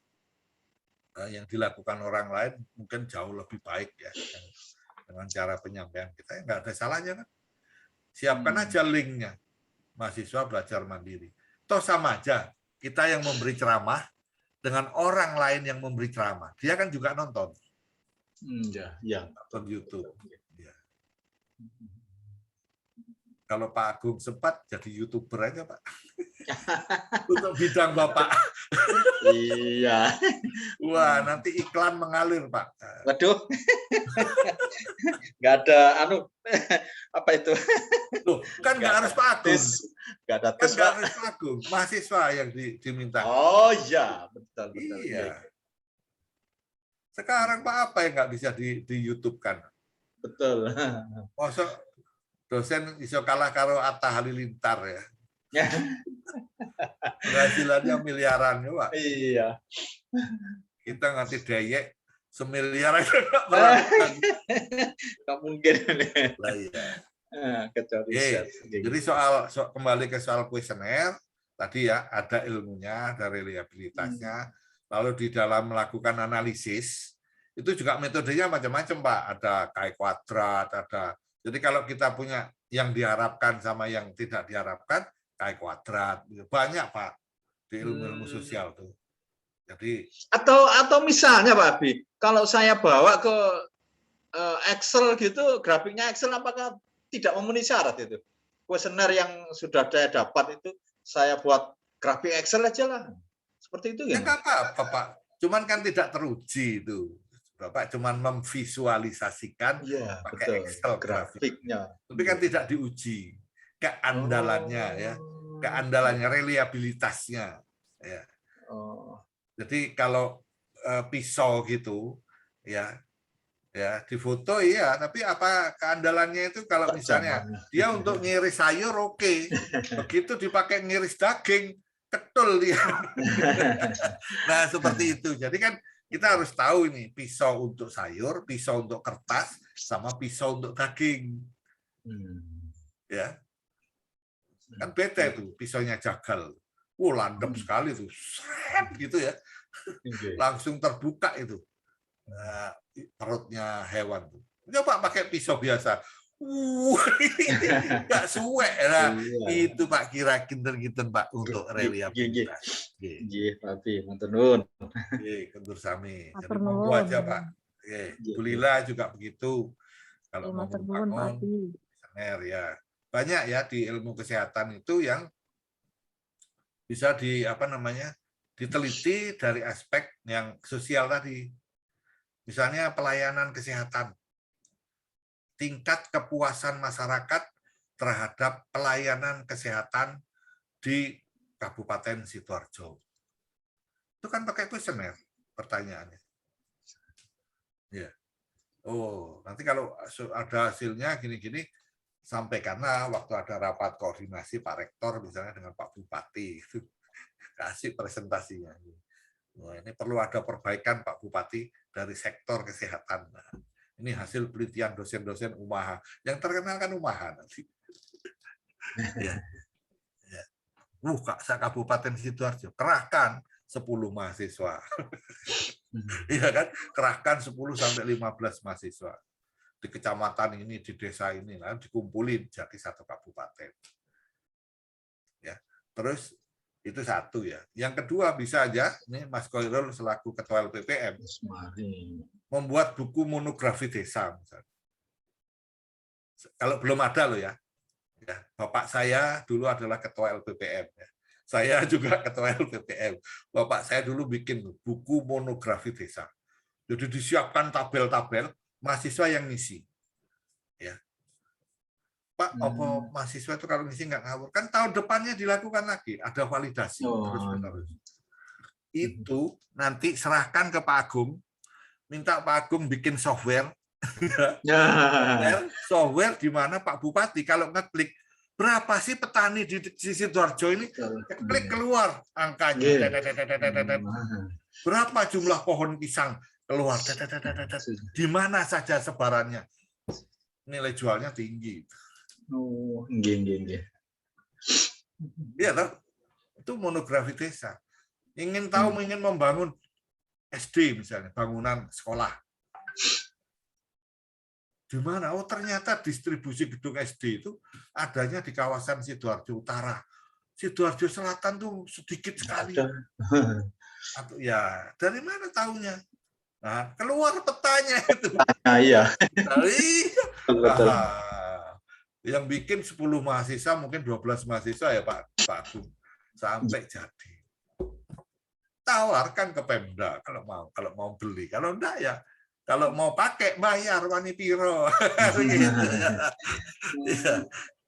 yang dilakukan orang lain mungkin jauh lebih baik ya dengan cara penyampaian kita, nggak ada salahnya kan. Siapkan aja linknya, mahasiswa belajar mandiri. Toh sama aja kita yang memberi ceramah dengan orang lain yang memberi ceramah, dia kan juga nonton. Nonton YouTube. Ya. Kalau Pak Agung sempat jadi YouTuber aja, Pak. Untuk bidang Bapak. Iya. Wah, nanti iklan mengalir, Pak. Waduh. Nggak ada apa itu? Loh, kan nggak harus Pak Agung. Nggak ada tes, Pak Agung, mahasiswa yang diminta. Oh iya, betul. Iya. Sekarang Pak apa yang nggak bisa di YouTube kan? Betul. Masa dosen iso kalah karo Atta Halilintar ya. Penghasilannya miliaran ya, Pak. Iya. Kita nganti dayek semiliar aja nggak melakukan. Nggak mungkin. Lah iya. Kecuali jadi kembali ke soal kuesioner tadi ya, ada ilmunya, ada reliabilitasnya, lalu di dalam melakukan analisis itu juga metodenya macam-macam, Pak. Ada chi-kuadrat, ada. Jadi kalau kita punya yang diharapkan sama yang tidak diharapkan, chi-kuadrat banyak, Pak, di ilmu-ilmu sosial tuh. Jadi atau misalnya Pak Abi, kalau saya bawa ke Excel gitu, grafiknya Excel apakah tidak memenuhi syarat itu? Kuesioner yang sudah saya dapat itu saya buat grafik Excel aja lah. Seperti itu ya? Enggak apa-apa, Pak. Cuman kan tidak teruji itu. Bapak cuman memvisualisasikan pakai Excel grafiknya. Tapi kan tidak diuji keandalannya ya. Keandalannya, reliabilitasnya ya. Jadi kalau pisau gitu ya di foto iya, tapi apa keandalannya itu kalau misalnya dia untuk ngiris sayur oke. Begitu dipakai ngiris daging ketul dia. Nah, seperti itu. Jadi kan kita harus tahu ini pisau untuk sayur, pisau untuk kertas, sama pisau untuk daging. Ya. Kan beda itu, pisaunya jagal. Landep sekali tuh. Gitu ya. Langsung terbuka itu. Nah, perutnya hewan tuh. Coba pakai pisau biasa. Nggak suwe lah. Itu Pak kira kinten-kinten Pak untuk reliabilitas. Nggih, Tapi matur nuwun. Nggih, kuntur sami. Jadi monggo aja Pak. Bu Lila juga begitu. Kalau mau bangun ya. Banyak ya di ilmu kesehatan itu yang bisa diteliti dari aspek yang sosial tadi. Misalnya pelayanan kesehatan. Tingkat kepuasan masyarakat terhadap pelayanan kesehatan di Kabupaten Sidoarjo. Itu kan pakai kuesioner pertanyaannya. Ya. Oh, nanti kalau ada hasilnya gini-gini, sampaikanlah waktu ada rapat koordinasi Pak Rektor misalnya dengan Pak Bupati, itu kasih presentasinya. Wah, ini perlu ada perbaikan Pak Bupati dari sektor kesehatan. Nah, ini hasil penelitian dosen-dosen UMAHA. Yang terkenal kan UMAHA nanti. Ya. Kabupaten Sidoarjo, kerahkan 10 mahasiswa. Iya kan? Kerahkan 10 sampai 15 mahasiswa. Di kecamatan ini, di desa ini, lalu dikumpulin jadi satu kabupaten. Ya, terus itu satu ya. Yang kedua bisa aja, ini Mas Koirul selaku Ketua LPPM membuat buku monografi desa misalnya. Kalau belum ada loh ya. Bapak saya dulu adalah Ketua LPPM. Ya. Saya juga Ketua LPPM. Bapak saya dulu bikin buku monografi desa. Jadi disiapkan tabel-tabel mahasiswa yang ngisi. Ya. Pak, apa mahasiswa itu kalau ngisi nggak ngawur? Kan tahun depannya dilakukan lagi, ada validasi terus-menerus. Itu nanti serahkan ke Pak Agung, minta Pak Agung bikin software, software di mana Pak Bupati kalau ngeklik berapa sih petani di Sidoarjo ini, klik keluar angkanya, berapa jumlah pohon pisang keluar, di mana saja sebarannya, nilai jualnya tinggi. Iya toh, itu monografi desa. Ingin tahu, ingin membangun SD misalnya, bangunan sekolah. Di mana? Oh ternyata distribusi gedung SD itu adanya di kawasan Sidoarjo Utara. Sidoarjo Selatan tuh sedikit sekali. Atau ya dari mana tahunya? Nah, keluar petanya itu. Iya. Betul. Yang bikin 10 mahasiswa, mungkin 12 mahasiswa ya Pak Agung, sampai jadi. Tawarkan ke Pemda kalau mau beli, kalau enggak ya kalau mau pakai bayar wani piro.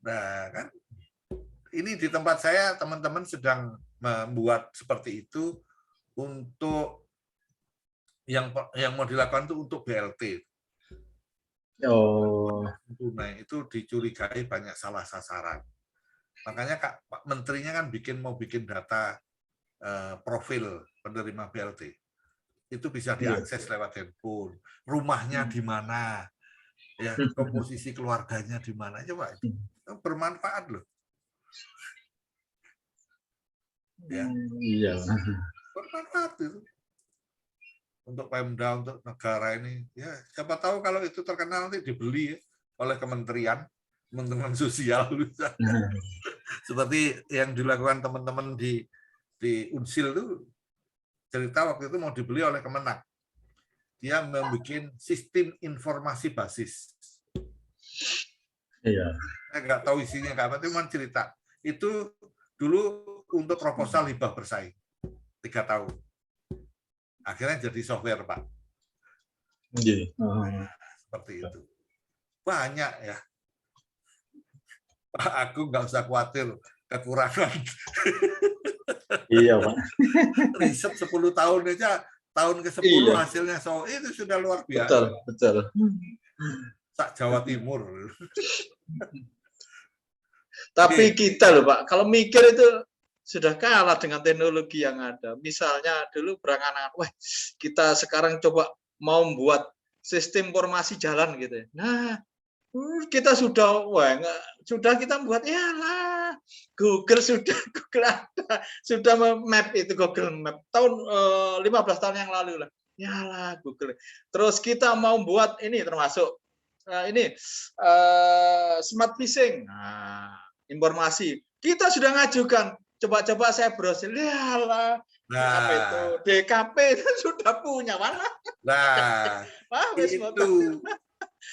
Nah, kan ini di tempat saya teman-teman sedang membuat seperti itu untuk yang mau dilakukan itu untuk BLT. Nah, itu dicurigai banyak salah sasaran. Makanya Pak Menterinya kan mau bikin data profil penerima BLT. Itu bisa diakses lewat handphone. Rumahnya di mana, ya komposisi keluarganya di mana, coba itu bermanfaat loh. Ya, bermanfaat itu. Untuk Pemda, untuk negara ini, ya siapa tahu kalau itu terkenal nanti dibeli ya, oleh kementerian sosial, seperti yang dilakukan teman-teman di Unsil itu, cerita waktu itu mau dibeli oleh Kemenak, dia membuat sistem informasi basis. Iya. Saya nggak tahu isinya apa, cuma cerita itu dulu untuk proposal hibah bersaing 3 tahun. Akhirnya jadi software, Pak. Seperti itu. Banyak ya. Pak Agung nggak usah khawatir kekurangan. Iya, Pak. Riset 10 tahun aja, tahun ke-10 hasilnya itu sudah luar biasa. Betul. Sak Jawa Timur. Tapi kita loh, Pak, kalau mikir itu sudah kalah dengan teknologi yang ada. Misalnya dulu berangan-angan, wah kita sekarang coba mau membuat sistem informasi jalan gitu. Nah, kita sudah, sudah kita buat, ya lah, Google ada, sudah map itu Google Map tahun 15 tahun yang lalu lah. Ya lah Google. Terus kita mau buat ini termasuk smart fishing. Nah, informasi kita sudah ngajukan. Coba-coba saya browsing, lihatlah, apa itu DKP itu sudah punya mana? Nah, itu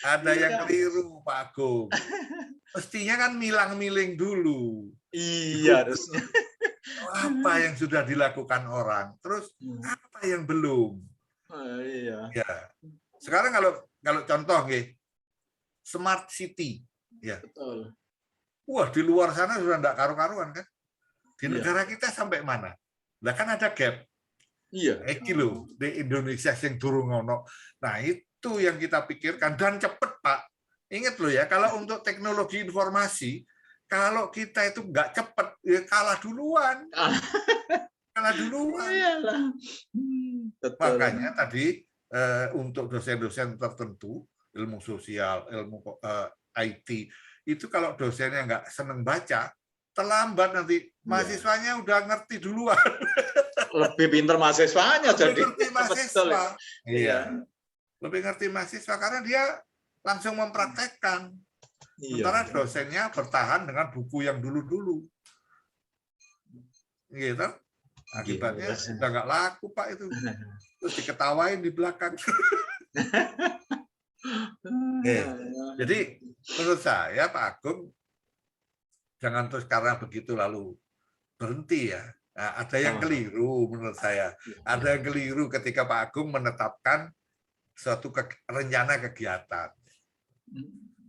ada yang keliru Pak Agung. Mestinya kan milang-miling dulu. Iya, harusnya. Apa yang sudah dilakukan orang, terus apa yang belum? Iya. Ya. Sekarang kalau contoh smart city, ya. Betul. Wah di luar sana sudah enggak karu-karuan kan? Di negara kita sampai mana? Lah kan ada gap. Iya. Loh, di Indonesia yang turun ngono. Nah itu yang kita pikirkan dan cepet Pak. Ingat loh ya, kalau untuk teknologi informasi, kalau kita itu nggak cepet, ya kalah duluan. Kalah duluan. Iyalah. Makanya tadi untuk dosen-dosen tertentu, ilmu sosial, ilmu IT, itu kalau dosennya nggak seneng baca, terlambat nanti mahasiswanya udah ngerti duluan. Lebih pintar mahasiswanya jadi. Lebih ngerti mahasiswa. Iya. Lebih ngerti mahasiswa karena dia langsung mempraktekkan. Sementara dosennya bertahan dengan buku yang dulu-dulu. gitu. Akibatnya udah nggak laku Pak itu. Terus diketawain di belakang. Jadi menurut saya Pak Agung jangan terus karena begitu lalu berhenti ya. Nah, ada yang keliru menurut saya. Ada yang keliru ketika Pak Agung menetapkan suatu rencana kegiatan.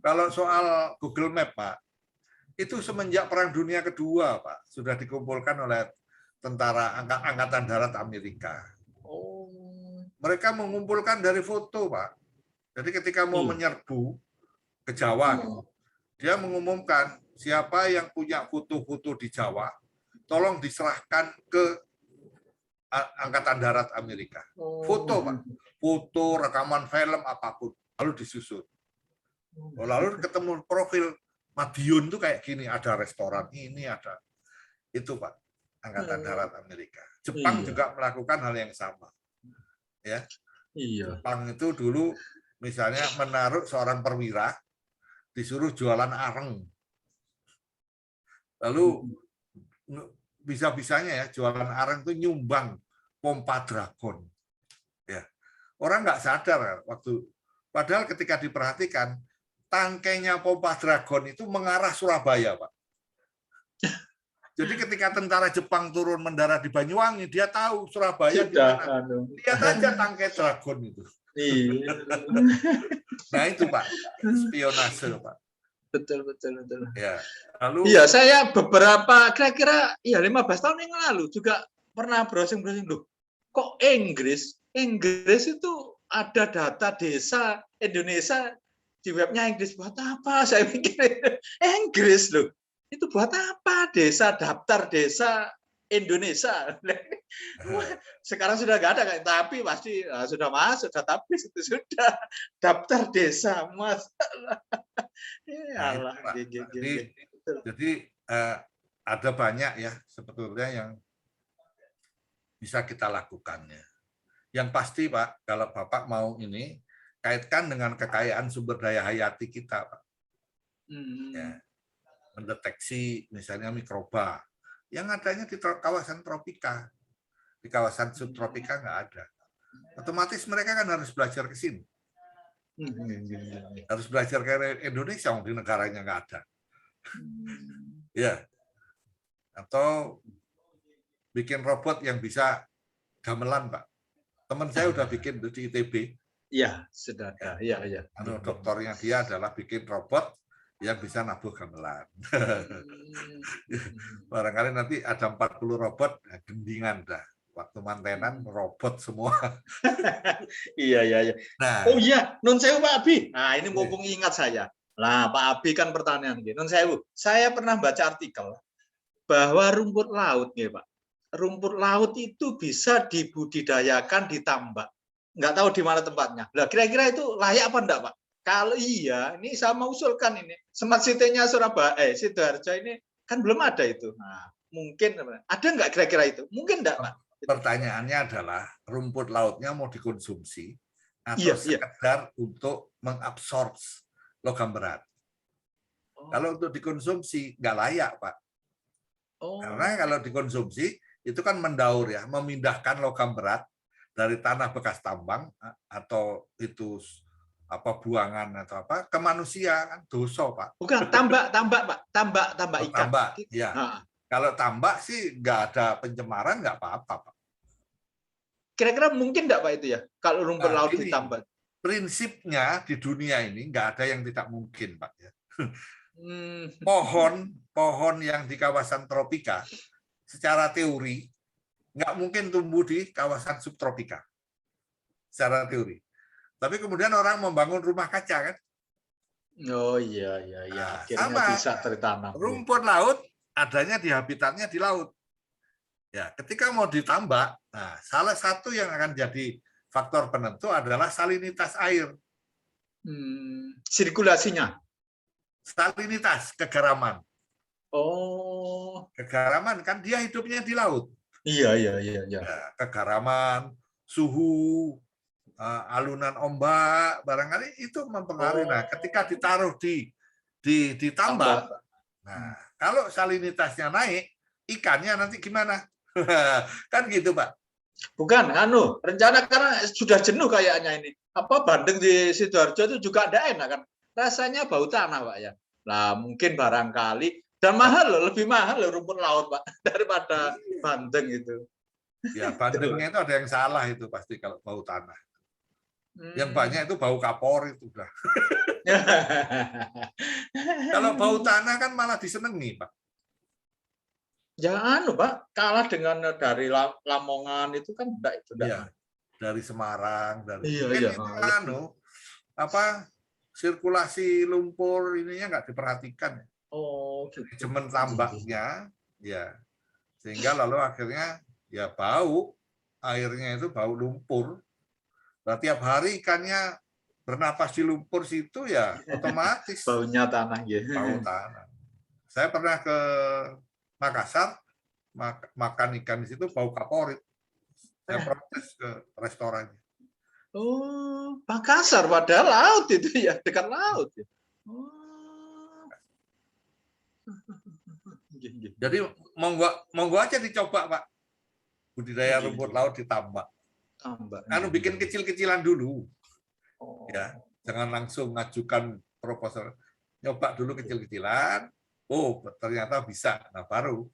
Kalau soal Google Map Pak, itu semenjak Perang Dunia Kedua Pak sudah dikumpulkan oleh tentara Angkatan Darat Amerika. Mereka mengumpulkan dari foto Pak. Jadi ketika mau menyerbu ke Jawa, dia mengumumkan siapa yang punya foto-foto di Jawa, tolong diserahkan ke Angkatan Darat Amerika. Foto Pak, foto, rekaman film apapun, lalu disusun. Lalu ketemu profil Madiun itu kayak gini, ada restoran ini, ada itu Pak. Angkatan Darat Amerika. Jepang juga melakukan hal yang sama. Ya. Jepang itu dulu misalnya menaruh seorang perwira disuruh jualan areng. Lalu bisa-bisanya ya jualan areng itu nyumbang pompa Dragon. Ya. Orang nggak sadar waktu padahal ketika diperhatikan tangkainya pompa Dragon itu mengarah Surabaya, Pak. Jadi ketika tentara Jepang turun mendarat di Banyuwangi, dia tahu Surabaya di mana. Lihat aja tangkai Dragon itu. Nah itu Pak, spionase Pak. Betul. Ya. Lalu iya, saya beberapa kira-kira 15 tahun yang lalu juga pernah browsing loh. Kok Inggris itu ada data desa Indonesia di webnya Inggris, buat apa? Saya pikir Inggris loh. Itu buat apa daftar desa Indonesia? Sekarang sudah nggak ada kan, tapi pasti sudah masuk database itu sudah daftar desa masalah. Jadi ada banyak ya sebetulnya yang bisa kita lakukan ya. Yang pasti Pak, kalau Bapak mau ini kaitkan dengan kekayaan sumber daya hayati kita Pak. Ya. Mendeteksi misalnya mikroba yang adanya di kawasan tropika, di kawasan subtropika nggak ada. Otomatis mereka kan harus belajar ke sini, harus belajar ke Indonesia, di negaranya nggak ada. Ya, atau bikin robot yang bisa gamelan Pak. Teman saya udah bikin di ITB. Iya, sudah ada. Iya. Doktornya dia adalah bikin robot yang bisa nabuh gamelan. Barangkali nanti ada 40 robot, gendingan dah. Waktu mantenan robot semua. Iya. Nah, oh iya, nun sewu Pak Abi. Nah, ini mumpung ingat saya. Nah, Pak Abi kan pertanyaan gitu. Nun sewu, saya pernah baca artikel bahwa rumput laut nih, Pak. Rumput laut itu bisa dibudidayakan di tambak. Nggak tahu di mana tempatnya. Nah, kira-kira itu layak apa enggak, Pak? Kalau iya, ini saya mau usulkan ini. Smart City-nya Surabaya, Sidoarjo ini kan belum ada itu. Nah, mungkin ada nggak kira-kira itu? Mungkin enggak, Pak? Pertanyaannya adalah rumput lautnya mau dikonsumsi atau sekedar untuk mengabsorb logam berat. Kalau untuk dikonsumsi nggak layak, Pak. Karena kalau dikonsumsi itu kan mendaur ya, memindahkan logam berat dari tanah bekas tambang atau itu apa buangan atau apa ke manusia kan dosa Pak. Bukan tambak Pak, tambak ikan. Tambak, ya. Kalau tambak sih nggak ada pencemaran nggak apa-apa Pak. Kira-kira mungkin nggak Pak itu ya kalau rumput laut ditambak? Prinsipnya di dunia ini nggak ada yang tidak mungkin Pak ya. Pohon yang di kawasan tropika secara teori nggak mungkin tumbuh di kawasan subtropika secara teori. Tapi kemudian orang membangun rumah kaca kan? Oh iya. Sama bisa tertanam. Rumput laut adanya di habitatnya di laut. Ya, ketika mau ditambak, nah salah satu yang akan jadi faktor penentu adalah salinitas air. Sirkulasinya. Salinitas, kegaraman. Oh. Kegaraman kan dia hidupnya di laut. Iya. Ya, kegaraman, suhu, alunan ombak, barangkali itu mempengaruhi. Nah, ketika ditaruh di tambak, nah kalau salinitasnya naik, ikannya nanti gimana? Kan gitu, Pak. Bukan, rencana karena sudah jenuh kayaknya ini. Apa bandeng di Sidoarjo itu juga ada enak kan? Rasanya bau tanah, Pak ya. Nah, mungkin barangkali dan mahal loh, lebih mahal loh rumput laut, Pak, daripada bandeng itu. Ya, bandengnya itu ada yang salah itu pasti kalau bau tanah. Yang banyak itu bau kapor itu udah. Kalau bau tanah kan malah disenengi, Pak. Ya Pak, kalah dengan dari Lamongan itu kan enggak itu. Iya, dari Semarang, dari iya. Sirkulasi lumpur ininya nggak diperhatikan. Oh, gitu. Cuman tambaknya, ya. Sehingga lalu akhirnya ya bau, airnya itu bau lumpur. Nah, tiap hari ikannya bernapas di lumpur situ ya otomatis baunya tanah ya. Bau tanah. Saya pernah ke Makassar makan ikan di situ bau kaporit. Saya protes ke restorannya. Oh, Makassar padahal laut itu ya, dekat laut ya. Oh. Jadi monggo aja dicoba, Pak. Budidaya rumput laut ditambak. Bikin kecil-kecilan dulu. Ya, jangan langsung ngajukan proposal. Nyoba dulu kecil-kecilan. Oh, ternyata bisa. Nah, baru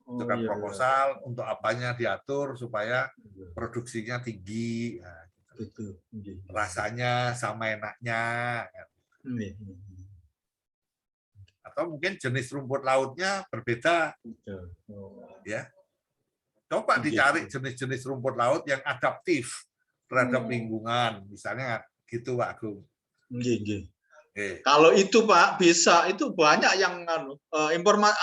ajukan proposal untuk apanya diatur supaya produksinya tinggi. Nah, gitu. Rasanya sama enaknya. Atau mungkin jenis rumput lautnya berbeda. Ya. Coba dicari jenis-jenis rumput laut yang adaptif terhadap lingkungan, misalnya gitu, Pak Agung. Kalau itu Pak bisa, itu banyak yang informasi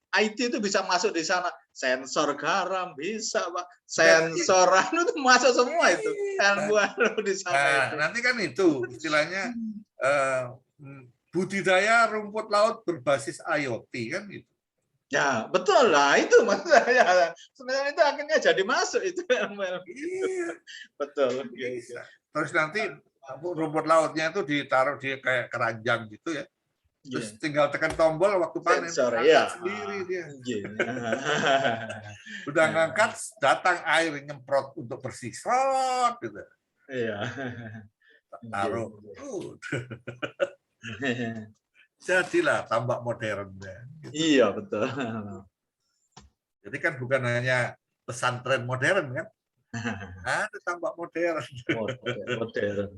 IT itu bisa masuk di sana. Sensor garam bisa, Pak. Sensor itu masuk semua itu. Ilmu di sana itu. Nanti kan itu istilahnya budidaya rumput laut berbasis IoT kan itu. Ya, betul lah itu maksudnya. Sebenarnya itu akhirnya jadi masuk itu. Iya. Betul. Bisa. Terus nanti rumput lautnya itu ditaruh di kayak keranjang gitu ya. Terus tinggal tekan tombol waktu panen sendiri dia. Udah ngangkat, datang air nyemprot untuk bersih. Srot gitu. Iya. Taruh. Jadilah tambak modern. Iya, betul. Jadi kan bukan hanya pesantren modern kan? Ada tambak modern. Modern.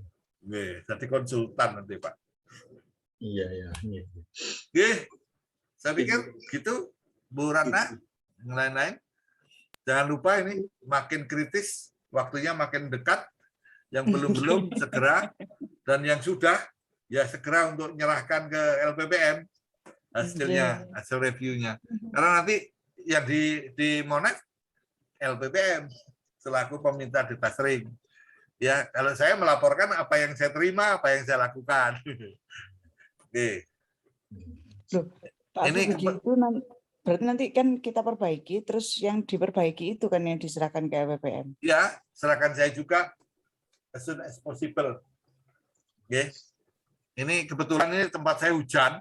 Jadi konsultan nanti, Pak. Iya. Saya pikir gitu, Bu Ratna, yang lain-lain. Jangan lupa ini makin kritis, waktunya makin dekat. Yang belum segera, dan yang sudah ya segera untuk menyerahkan ke LPPM hasilnya, hasil reviewnya. Karena nanti yang di Monet LPPM selaku peminta data sering. Ya, kalau saya melaporkan apa yang saya terima, apa yang saya lakukan. Oke. Loh, Pak, ini begitu berarti nanti kan kita perbaiki, terus yang diperbaiki itu kan yang diserahkan ke LPPM. Ya, serahkan saya juga as soon as possible. Oke. Ini kebetulan ini tempat saya hujan.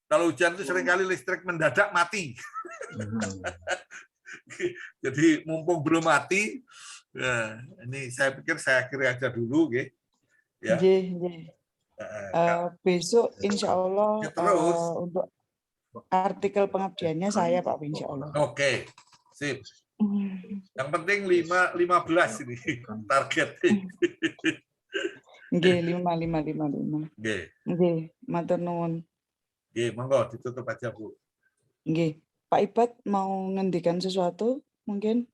Kalau hujan itu seringkali listrik mendadak mati. Jadi mumpung belum mati, ya, ini saya pikir saya akhiri aja dulu, ya. Besok insya Allah untuk artikel pengabdiannya saya, Pak, insya Allah. Oke, sip. Yang penting 15 ini target. Nggih, 5. Nggih, matur nuwun. Nggih, monggo ditutup aja, Bu. Nggih. Pak Ibad mau ngendikan sesuatu mungkin?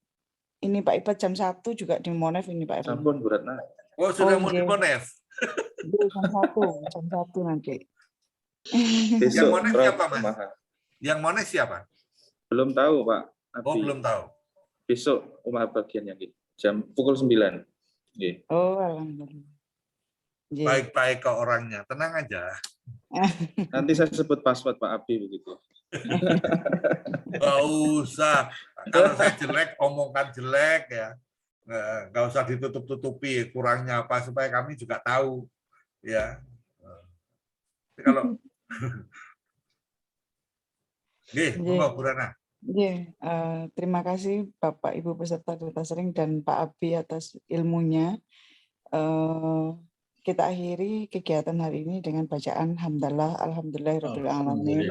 Ini Pak Ibad jam 1 juga di Monev ini, Pak Ibad. Sampun, Bu Ratna. Oh, sudah mau di Monev. Jam 1 nanti. Yang Monev siapa, Mas? Yang Monev siapa? Belum tahu, Pak. Oh, belum tahu. Besok rumah bagiannya jam pukul 9. Nggih. Oh, alhamdulillah. Baik-baik ke orangnya, tenang aja. Nanti saya sebut password Pak Abi begitu. Nggak usah. Kalau saya jelek, omongkan jelek ya. Nggak usah ditutup-tutupi kurangnya apa supaya kami juga tahu ya. Kalau monggo Bu Ratna. Terima kasih Bapak Ibu peserta data sharing dan Pak Abi atas ilmunya. Kita akhiri kegiatan hari ini dengan bacaan hamdalah alhamdulillahirabbil alamin.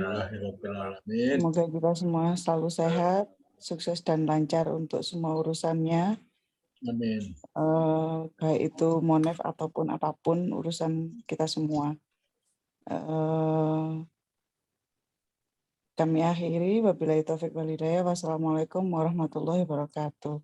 Semoga kita semua selalu sehat, sukses dan lancar untuk semua urusannya. Amin. Baik itu monef ataupun apapun urusan kita semua. Kami akhiri, wabillahi taufiq wal hidayah. Wassalamualaikum warahmatullahi wabarakatuh.